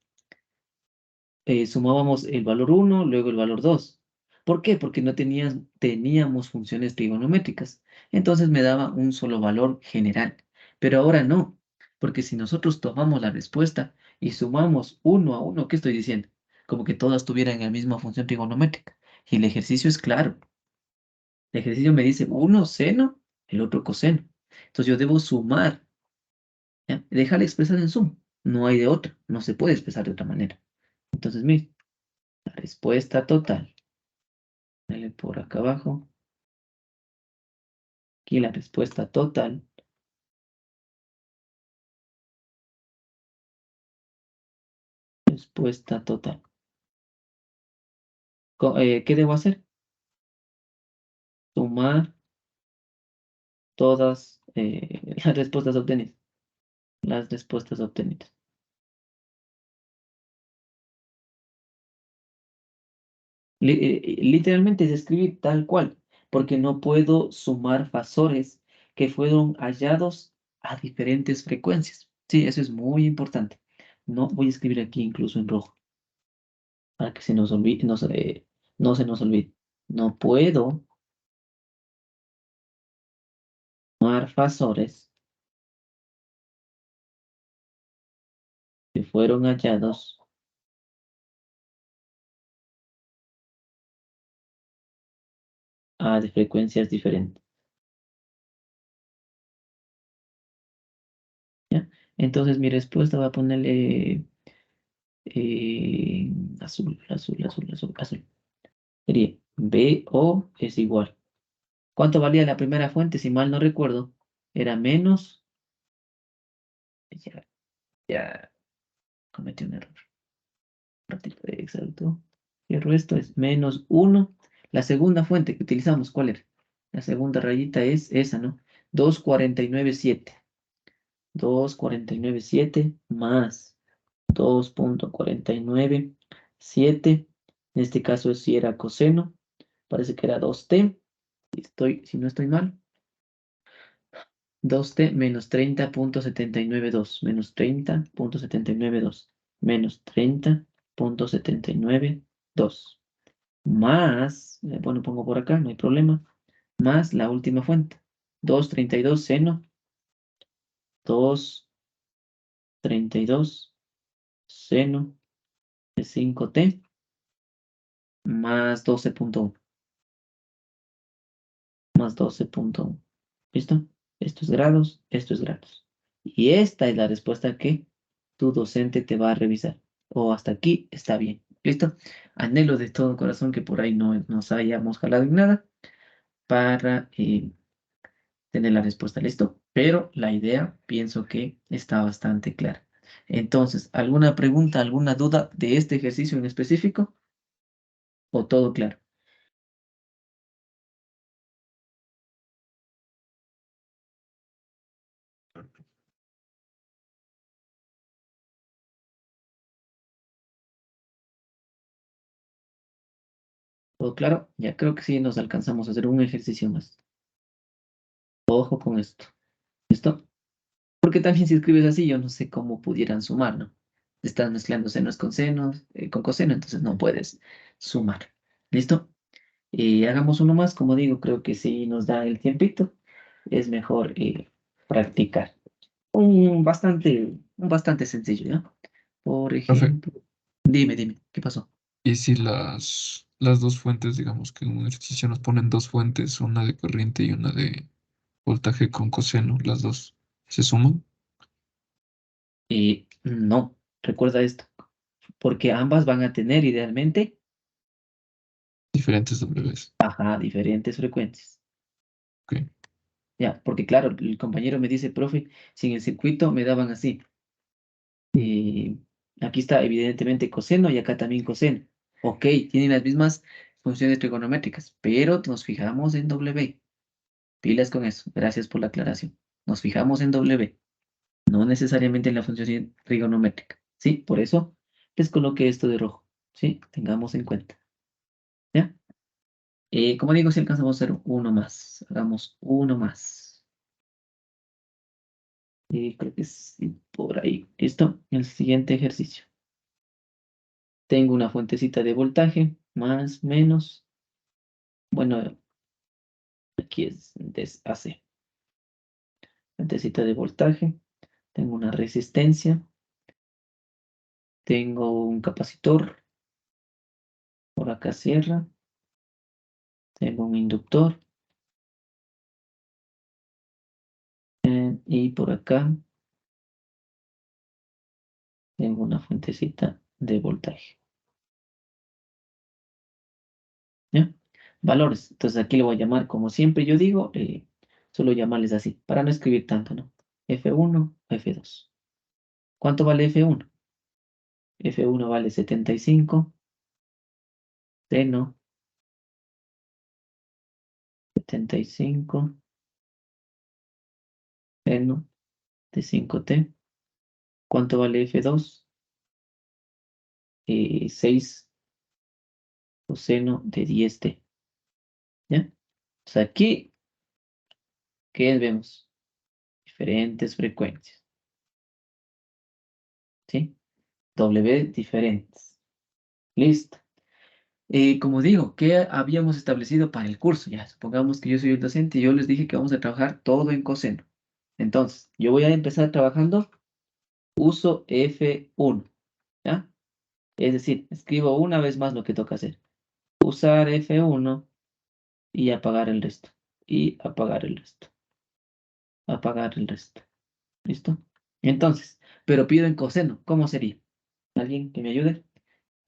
sumábamos el valor 1, luego el valor 2. ¿Por qué? Porque no teníamos funciones trigonométricas. Entonces me daba un solo valor general. Pero ahora no, porque si nosotros tomamos la respuesta y sumamos uno a uno, ¿qué estoy diciendo? Como que todas tuvieran la misma función trigonométrica. Y el ejercicio es claro. El ejercicio me dice uno seno, el otro coseno. Entonces yo debo sumar, ¿ya? Dejar expresar en suma. No hay de otra. No se puede expresar de otra manera. Entonces, mire, la respuesta total. Dale por acá abajo. Aquí la respuesta total. Respuesta total. ¿Qué debo hacer? Sumar todas las respuestas obtenidas. Las respuestas obtenidas. Literalmente es escribir tal cual, porque no puedo sumar fasores que fueron hallados a diferentes frecuencias. Sí, eso es muy importante. No voy a escribir aquí incluso en rojo, para que se nos olvide, no se nos olvide. No puedo sumar fasores que fueron hallados de frecuencias diferentes. ¿Ya? Entonces mi respuesta va a ponerle azul, azul, azul, azul, azul. Sería BO es igual. ¿Cuánto valía la primera fuente? Si mal no recuerdo, era menos. Ya, ya cometí un error. Exacto. Cierro esto, es menos 1. La segunda fuente que utilizamos, ¿cuál era? La segunda rayita es esa, ¿no? 2,497. 2,497 más 2,497. En este caso, si era coseno, parece que era 2t. Si no estoy mal. 2t menos 30,792 menos 30,792 menos 30,792 más, bueno, pongo por acá, no hay problema, más la última fuente, 232 seno, 232 seno de 5t más 12,1 más 12,1. ¿Listo? Esto es grados, esto es grados. Y esta es la respuesta que tu docente te va a revisar. O hasta aquí está bien. ¿Listo? Anhelo de todo corazón que por ahí no nos hayamos jalado en nada para tener la respuesta. ¿Listo? Pero la idea pienso que está bastante clara. Entonces, ¿alguna pregunta, alguna duda de este ejercicio en específico? ¿O todo claro? ¿Todo claro? Ya creo que sí nos alcanzamos a hacer un ejercicio más. Ojo con esto. ¿Listo? Porque también si escribes así, yo no sé cómo pudieran sumar, ¿no? Estás mezclando senos con senos, con coseno, entonces no puedes sumar. ¿Listo? Hagamos uno más, como digo, creo que si nos da el tiempito, es mejor practicar. Un bastante sencillo, ¿ya? Por
Profe,
ejemplo, dime, ¿qué pasó?
¿y si las dos fuentes, digamos que en un ejercicio nos ponen dos fuentes, una de corriente y una de voltaje con coseno, las dos se suman?
No, recuerda esto, porque ambas van a tener idealmente,
Diferentes Ws.
ajá, diferentes frecuencias.
Ok.
Ya, porque claro, el compañero me dice, profe, si en el circuito me daban así. eh, Aquí está evidentemente coseno y acá también coseno. Ok, tienen las mismas funciones trigonométricas, pero nos fijamos en W. Pilas con eso. Gracias por la aclaración. Nos fijamos en W, no necesariamente en la función trigonométrica. ¿Sí? Por eso les coloqué esto de rojo. ¿Sí? Tengamos en cuenta. ¿Ya? Como digo, si alcanzamos a hacer uno más, hagamos uno más. Creo que sí, por ahí. ¿Listo? El siguiente ejercicio. Tengo una fuentecita de voltaje, más, menos. Bueno, aquí es des AC. Fuentecita de voltaje. Tengo una resistencia. Tengo un capacitor. Por acá cierra. Tengo un inductor. Y por acá tengo una fuentecita de voltaje. ¿Ya? Valores. Entonces aquí le voy a llamar, como siempre yo digo, solo llamarles así, para no escribir tanto, ¿no? F1, F2. ¿Cuánto vale F1? F1 vale 75. Seno, 75. Seno de 5t. ¿Cuánto vale F2? 6 coseno de 10t. ¿Ya? Pues aquí, ¿qué vemos? Diferentes frecuencias. ¿Sí? W diferentes. Listo. Como digo, ¿qué habíamos establecido para el curso? Ya, supongamos que yo soy el docente y yo les dije que vamos a trabajar todo en coseno. Entonces, yo voy a empezar trabajando, uso F1, ¿ya? Es decir, escribo una vez más lo que toca hacer. Usar F1 y apagar el resto. Y apagar el resto. Apagar el resto. ¿Listo? Entonces, pero pido en coseno. ¿Cómo sería? ¿Alguien que me ayude?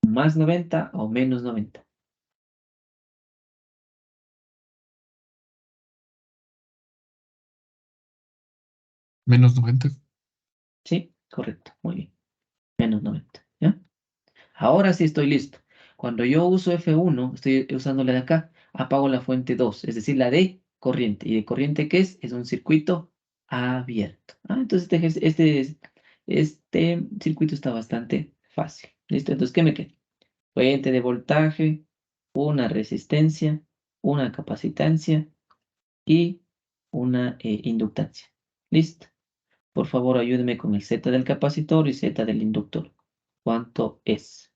¿Más 90 o menos 90?
Menos 90.
Sí, correcto. Muy bien. Menos 90. ¿Ya? Ahora sí estoy listo. Cuando yo uso F1, estoy usando la de acá, apago la fuente 2, es decir, la de corriente. ¿Y de corriente qué es? Es un circuito abierto. Entonces este circuito está bastante fácil. ¿Listo? Entonces, ¿qué me queda? Fuente de voltaje, una resistencia, una capacitancia y una inductancia. ¿Listo? Por favor, ayúdeme con el Z del capacitor y Z del inductor. ¿Cuánto es?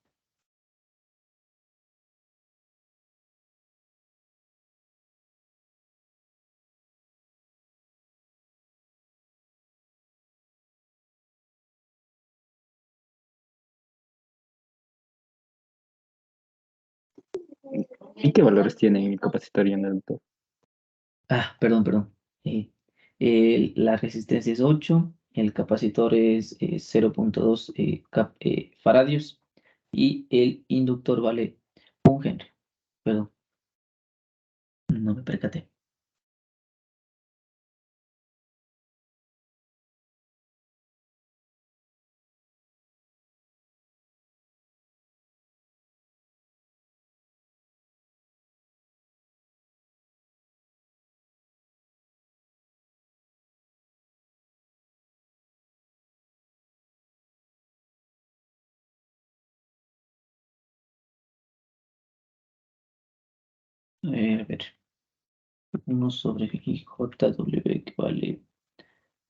¿Y qué valores tiene el capacitor y el inductor?
Perdón. Eh, la resistencia es 8, el capacitor es 0,2 faradios y el inductor vale 1 Henry. Perdón, no me percaté. A ver, 1 sobre JW que vale,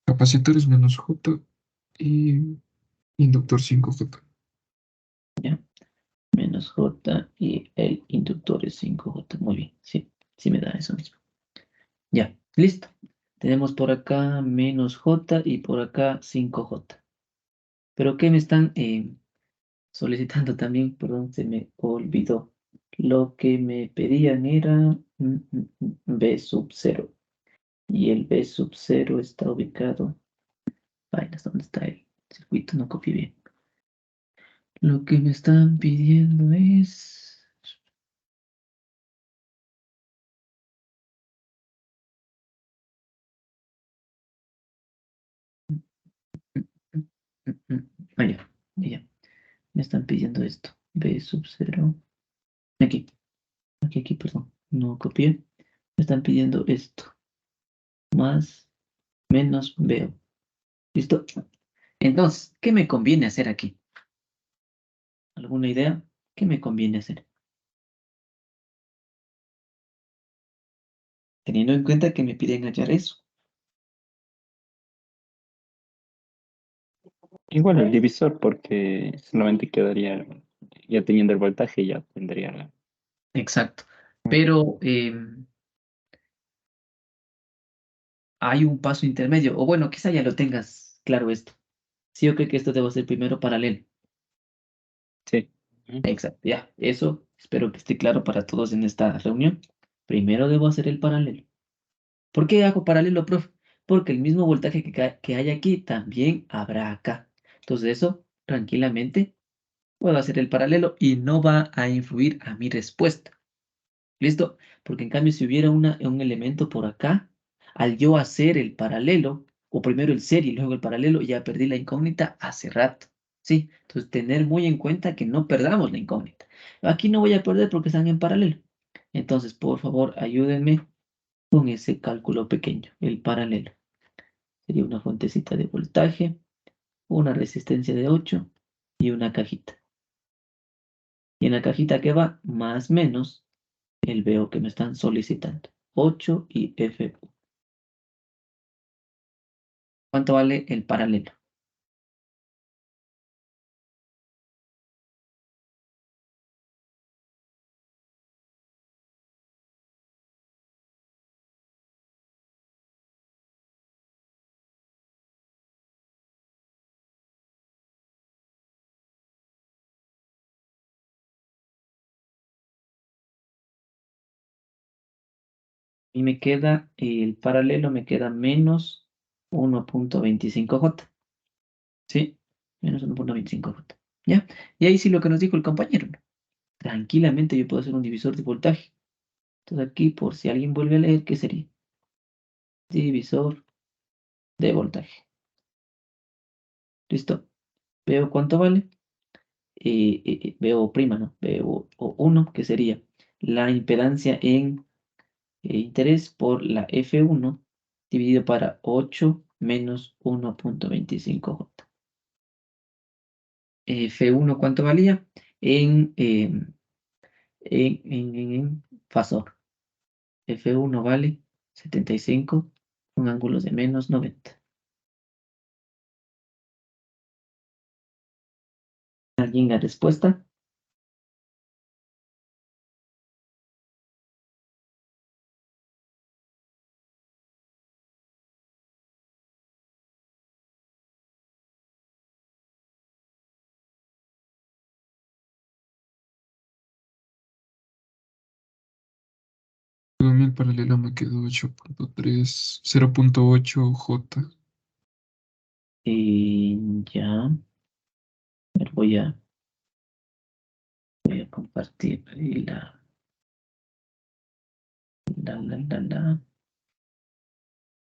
Capacitor es menos J y inductor 5J.
¿ya? Menos J y el inductor es 5J. Muy bien, sí, sí me da eso mismo. Ya, listo. Tenemos por acá menos J y por acá 5J. ¿Pero qué me están solicitando también? Perdón, se me olvidó. Lo que me pedían era B sub 0. Y el B sub 0 está ubicado. Vainas, ¿dónde está el circuito? No copié bien. Lo que me están pidiendo es. Ya, ya. Me están pidiendo esto. B sub 0. Aquí, aquí, perdón. No copié. Me están pidiendo esto. Más, menos, veo. ¿Listo? Entonces, ¿qué me conviene hacer aquí? ¿Alguna idea? ¿Qué me conviene hacer? Teniendo en cuenta que me piden hallar eso.
Igual el divisor, porque solamente quedaría, ya teniendo el voltaje, ya tendría la...
Exacto. Pero hay un paso intermedio. O bueno, quizá ya lo tengas claro esto. Sí, yo creo que esto debo hacer primero paralelo.
Sí. Ujú.
Exacto, ya. Eso espero que esté claro para todos en esta reunión. Primero debo hacer el paralelo. ¿Por qué hago paralelo, profe? Porque el mismo voltaje que hay aquí también habrá acá. Entonces eso, tranquilamente, puedo hacer el paralelo y no va a influir a mi respuesta. ¿Listo? Porque en cambio, si hubiera un elemento por acá, al yo hacer el paralelo, o primero el ser y luego el paralelo, ya perdí la incógnita hace rato. ¿Sí? Entonces, tener muy en cuenta que no perdamos la incógnita. Aquí no voy a perder porque están en paralelo. Entonces, por favor, ayúdenme con ese cálculo pequeño, el paralelo. Sería una fuentecita de voltaje, una resistencia de 8 y una cajita. Y en la cajita que va, más menos, el veo que me están solicitando. 8 y F. ¿Cuánto vale el paralelo? Y me queda, el paralelo me queda menos 1.25J. ¿Sí? Menos 1.25J. ¿Ya? Y ahí sí lo que nos dijo el compañero, ¿no? Tranquilamente yo puedo hacer un divisor de voltaje. Entonces aquí, por si alguien vuelve a leer, ¿qué sería? Divisor de voltaje. ¿Listo? Veo cuánto vale. Veo prima, ¿no? Veo 1, que sería la impedancia en interés por la F1 dividido para 8 menos 1.25J. F1, ¿cuánto valía? En fasor. F1 vale 75 con ángulos de menos 90. ¿Alguien la respuesta?
A mí el paralelo me quedó 8.3, 0.8J.
Ya, a ver, voy a compartir ahí la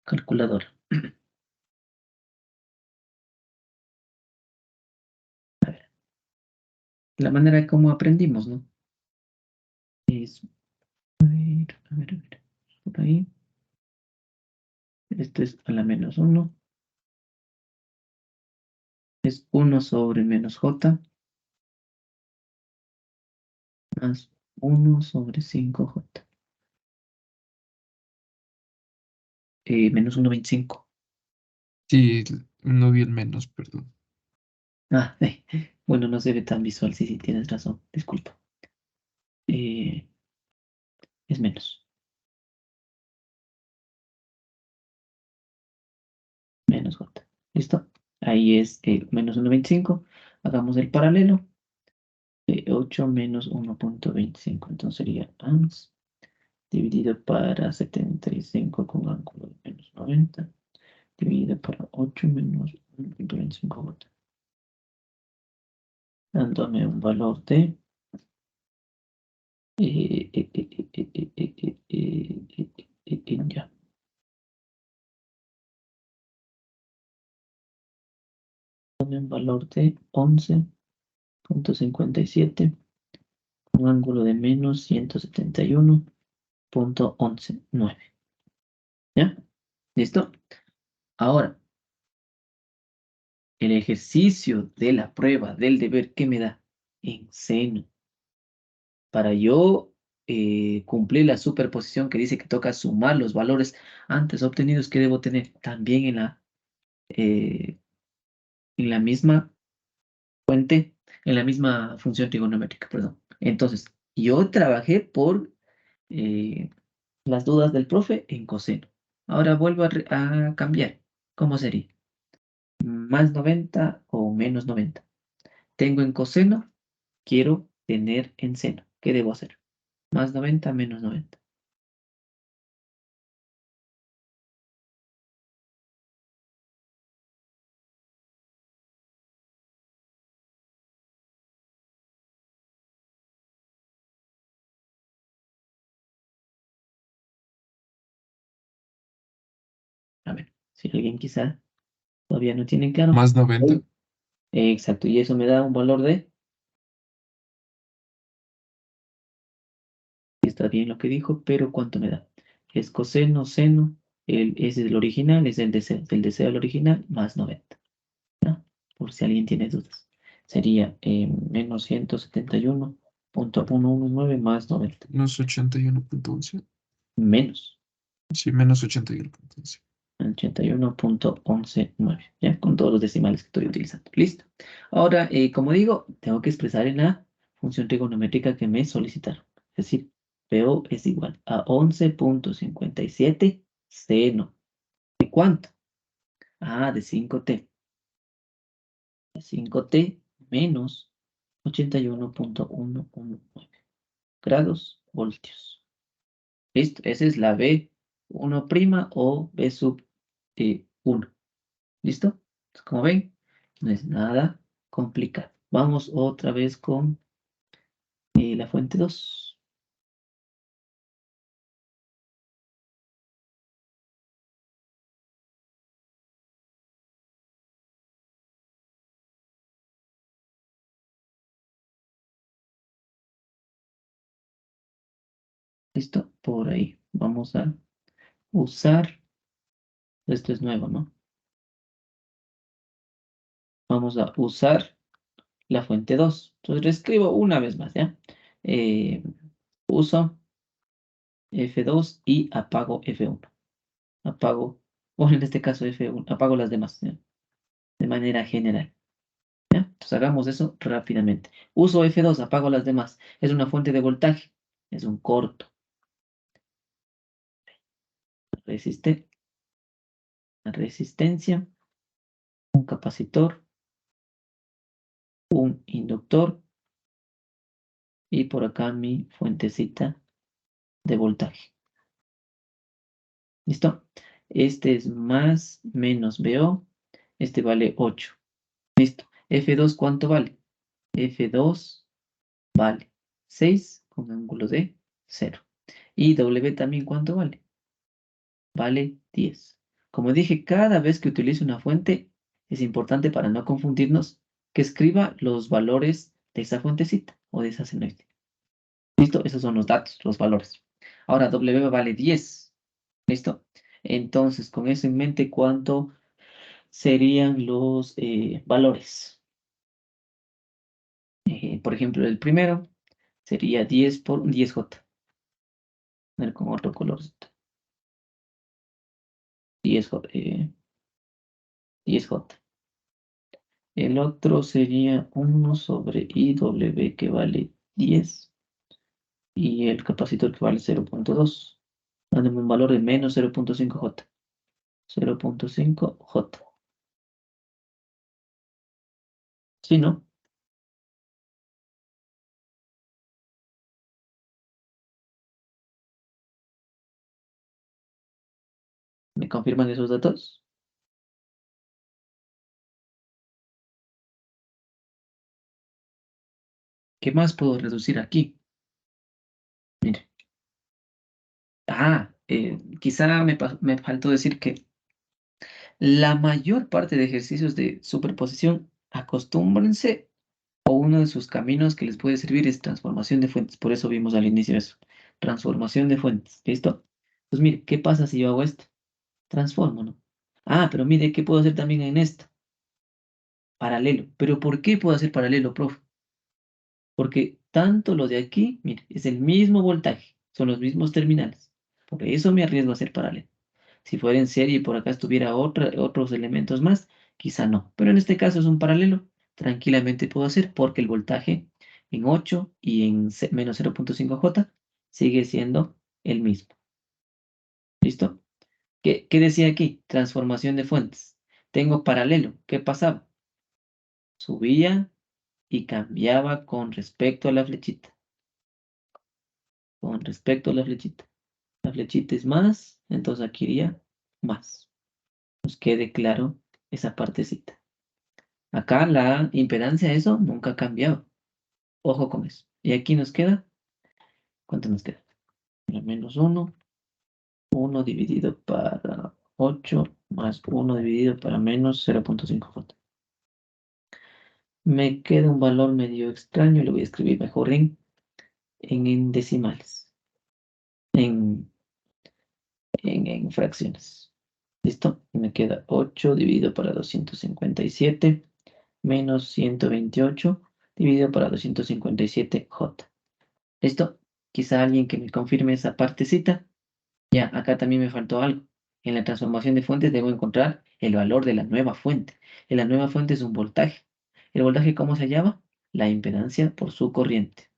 calculadora. La manera como aprendimos, ¿no? Es, a ver, por ahí. Esto es a la menos 1. Es 1 sobre menos J más 1 sobre 5J. Menos 1.25.
Sí, no vi el menos, perdón.
Ah, bueno, no se ve tan visual. Sí, sí, tienes razón. Disculpa. Eh, es menos. Menos J. ¿Listo? Ahí es menos 1.25. Hagamos el paralelo. 8 menos 1.25. Entonces sería ANS dividido para 75 con ángulo de menos 90. Dividido para 8 menos 1.25J. Dándome un valor de ya. Dándome un valor de 11.57 un ángulo de menos 171.119. ¿Ya? ¿Listo? Ahora, el ejercicio de la prueba del deber, ¿qué me da? En seno. Para yo cumplir la superposición que dice que toca sumar los valores antes obtenidos, ¿qué debo tener? También eh, en la misma fuente, en la misma función trigonométrica, perdón. Entonces, yo trabajé por eh, las dudas del profe en coseno. Ahora vuelvo a cambiar. ¿Cómo sería? ¿Más 90 o menos 90? Tengo en coseno, quiero tener en seno. ¿Qué debo hacer? Más 90, menos 90. A ver, si alguien quizá todavía no tiene claro.
Más 90.
Sí. Exacto, y eso me da un valor de, está bien lo que dijo, pero ¿cuánto me da? Es coseno, seno, ese es el original, es el deseo del original, más 90. ¿Ya? Por si alguien tiene dudas. Sería menos 171 .119 más 90.
Menos 81.11.
Menos
Sí, menos 81.11.
81.119. Ya, con todos los decimales que estoy utilizando. Listo. Ahora, como digo, tengo que expresar en la función trigonométrica que me solicitaron. Es decir, PO es igual a 11.57 seno. ¿De cuánto? Ah, de 5t. De 5t menos 81.119 grados voltios. Listo. Esa es la B1' o B sub 1. ¿Listo? Entonces, como ven, no es nada complicado. Vamos otra vez con la fuente 2. ¿Listo? Por ahí. Vamos a usar, esto es nuevo, ¿no? Vamos a usar la fuente 2. Entonces reescribo una vez más, ¿ya? Eh, Uso F2 y apago F1. Apago, o en este caso F1, apago las demás, ¿ya? De manera general. ¿Ya? Entonces hagamos eso rápidamente. Uso F2, apago las demás. Es una fuente de voltaje. Es un corto. Resiste, resistencia, un capacitor, un inductor y por acá mi fuentecita de voltaje. ¿Listo? Este es más menos VO. Este vale 8. Listo. F2, ¿cuánto vale? F2 vale 6 con ángulo de 0. Y W también, ¿cuánto vale? Vale 10. Como dije, cada vez que utilice una fuente, es importante para no confundirnos que escriba los valores de esa fuentecita o de esa senoide. ¿Listo? Esos son los datos, los valores. Ahora, W vale 10. ¿Listo? Entonces, con eso en mente, ¿cuánto serían los valores? Por ejemplo, el primero sería 10 por 10J. A ver, con otro color. 10J. 10J. El otro sería 1 sobre IW que vale 10 y el capacitor que vale 0.2. Dándome un valor de menos 0.5J. 0.5J. ¿Sí, no? ¿Me confirman esos datos? ¿Qué más puedo reducir aquí? Mire. Quizá me faltó decir que la mayor parte de ejercicios de superposición, acostúmbrense, o uno de sus caminos que les puede servir es transformación de fuentes. Por eso vimos al inicio eso. Transformación de fuentes. ¿Listo? Pues mire, ¿qué pasa si yo hago esto? Transformo, ¿no? Ah, pero mire, ¿qué puedo hacer también en esto? Paralelo. ¿Pero por qué puedo hacer paralelo, profe? Porque tanto lo de aquí, mire, es el mismo voltaje, son los mismos terminales. Por eso me arriesgo a hacer paralelo. Si fuera en serie y por acá estuviera otros elementos más, quizá no. Pero en este caso es un paralelo. Tranquilamente puedo hacer porque el voltaje en 8 y en menos 0.5J sigue siendo el mismo. ¿Listo? ¿Qué decía aquí? Transformación de fuentes. Tengo paralelo. ¿Qué pasaba? Subía y cambiaba con respecto a la flechita. Con respecto a la flechita. La flechita es más, entonces aquí iría más. Nos quede claro esa partecita. Acá la impedancia, eso nunca ha cambiado. Ojo con eso. Y aquí nos queda, ¿cuánto nos queda? Menos 1, 1 dividido para 8, más 1 dividido para menos 0.5J. Me queda un valor medio extraño, lo voy a escribir mejor en decimales, en, en fracciones. ¿Listo? Me queda 8 dividido para 257 menos 128 dividido para 257J. ¿Listo? Quizá alguien que me confirme esa partecita. Ya, acá también me faltó algo. En la transformación de fuentes debo encontrar el valor de la nueva fuente. Y la nueva fuente es un voltaje. ¿El voltaje cómo se llama? La impedancia por su corriente.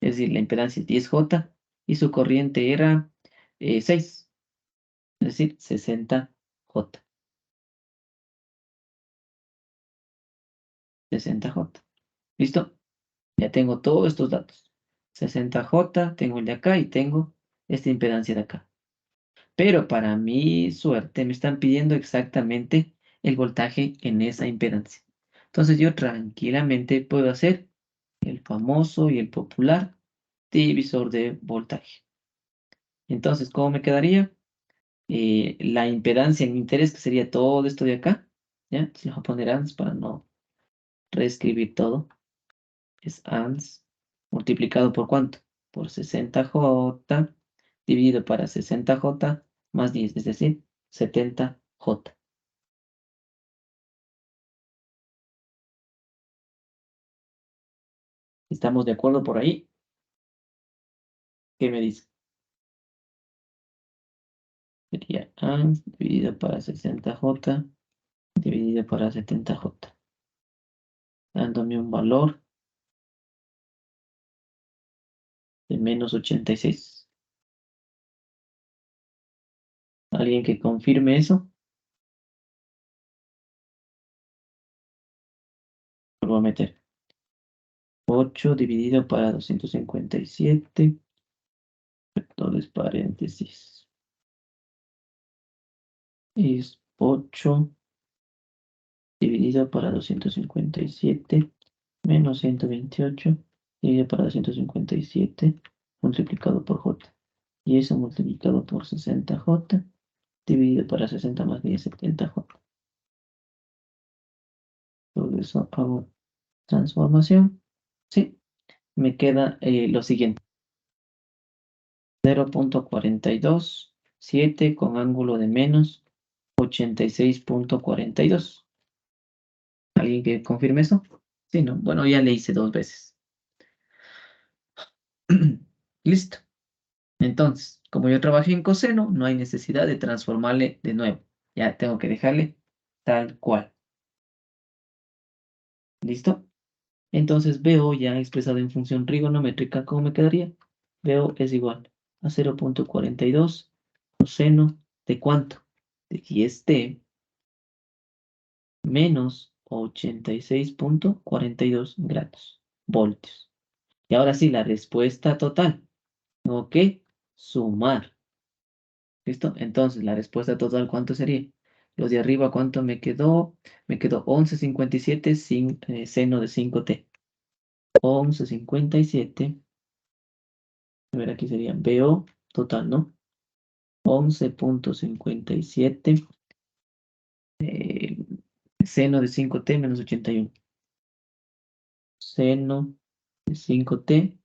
Es decir, la impedancia es 10J y su corriente era 6, es decir, 60J. 60J. ¿Listo? Ya tengo todos estos datos. 60J, tengo el de acá y tengo esta impedancia de acá. Pero para mi suerte me están pidiendo exactamente el voltaje en esa impedancia. Entonces yo tranquilamente puedo hacer el famoso y el popular divisor de voltaje. Entonces, ¿cómo me quedaría? La impedancia en mi interés, que sería todo esto de acá. ¿Ya? Entonces le voy a poner ans para no reescribir todo. Es ans multiplicado por ¿cuánto? Por 60J dividido para 60J más 10, es decir, 70J. ¿Estamos de acuerdo por ahí? ¿Qué me dice? Sería ans dividido para 60J dividido para 70J, dándome un valor de menos 86. ¿Alguien que confirme eso? Lo voy a meter. 8 dividido para 257, dobles paréntesis. Es 8 dividido para 257 menos 128 dividido para 257 multiplicado por J. Y eso multiplicado por 60J dividido para 60 más 10, 70J. Todo eso hago transformación. Sí, me queda lo siguiente. 0.427 con ángulo de menos 86.42. ¿Alguien que confirme eso? Sí, ¿no? Bueno, ya le hice 2 veces. Listo. Entonces, como yo trabajé en coseno, no hay necesidad de transformarle de nuevo. Ya tengo que dejarle tal cual. ¿Listo? Entonces veo ya expresado en función trigonométrica, ¿cómo me quedaría? Veo es igual a 0.42 coseno de ¿cuánto? De 10t menos 86.42 grados, voltios. Y ahora sí, la respuesta total. Tengo que sumar. ¿Listo? Entonces, la respuesta total, ¿cuánto sería? Los de arriba, ¿cuánto me quedó? Me quedó 11,57 sin seno de 5t. 11,57. A ver, aquí sería BO total, ¿no? 11.57 seno de 5t menos 81. Seno de 5t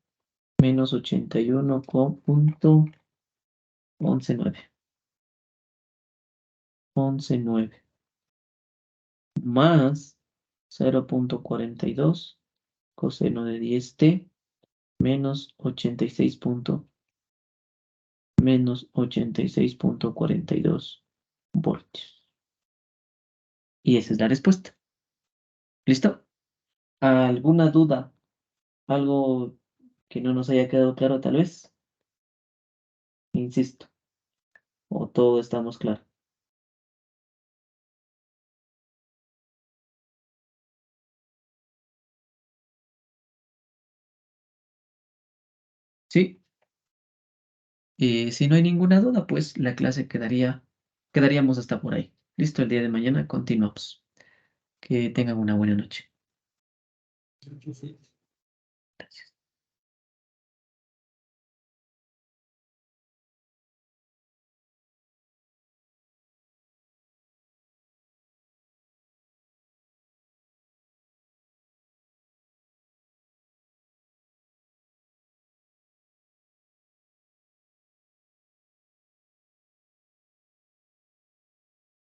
menos 81,119. 11,9 más 0.42 coseno de 10t menos 86.42 voltios. Y esa es la respuesta. ¿Listo? ¿Alguna duda? ¿Algo que no nos haya quedado claro tal vez? Insisto, o todo estamos claros. Sí, si no hay ninguna duda, pues la clase quedaríamos hasta por ahí. Listo, el día de mañana continuamos. Que tengan una buena noche.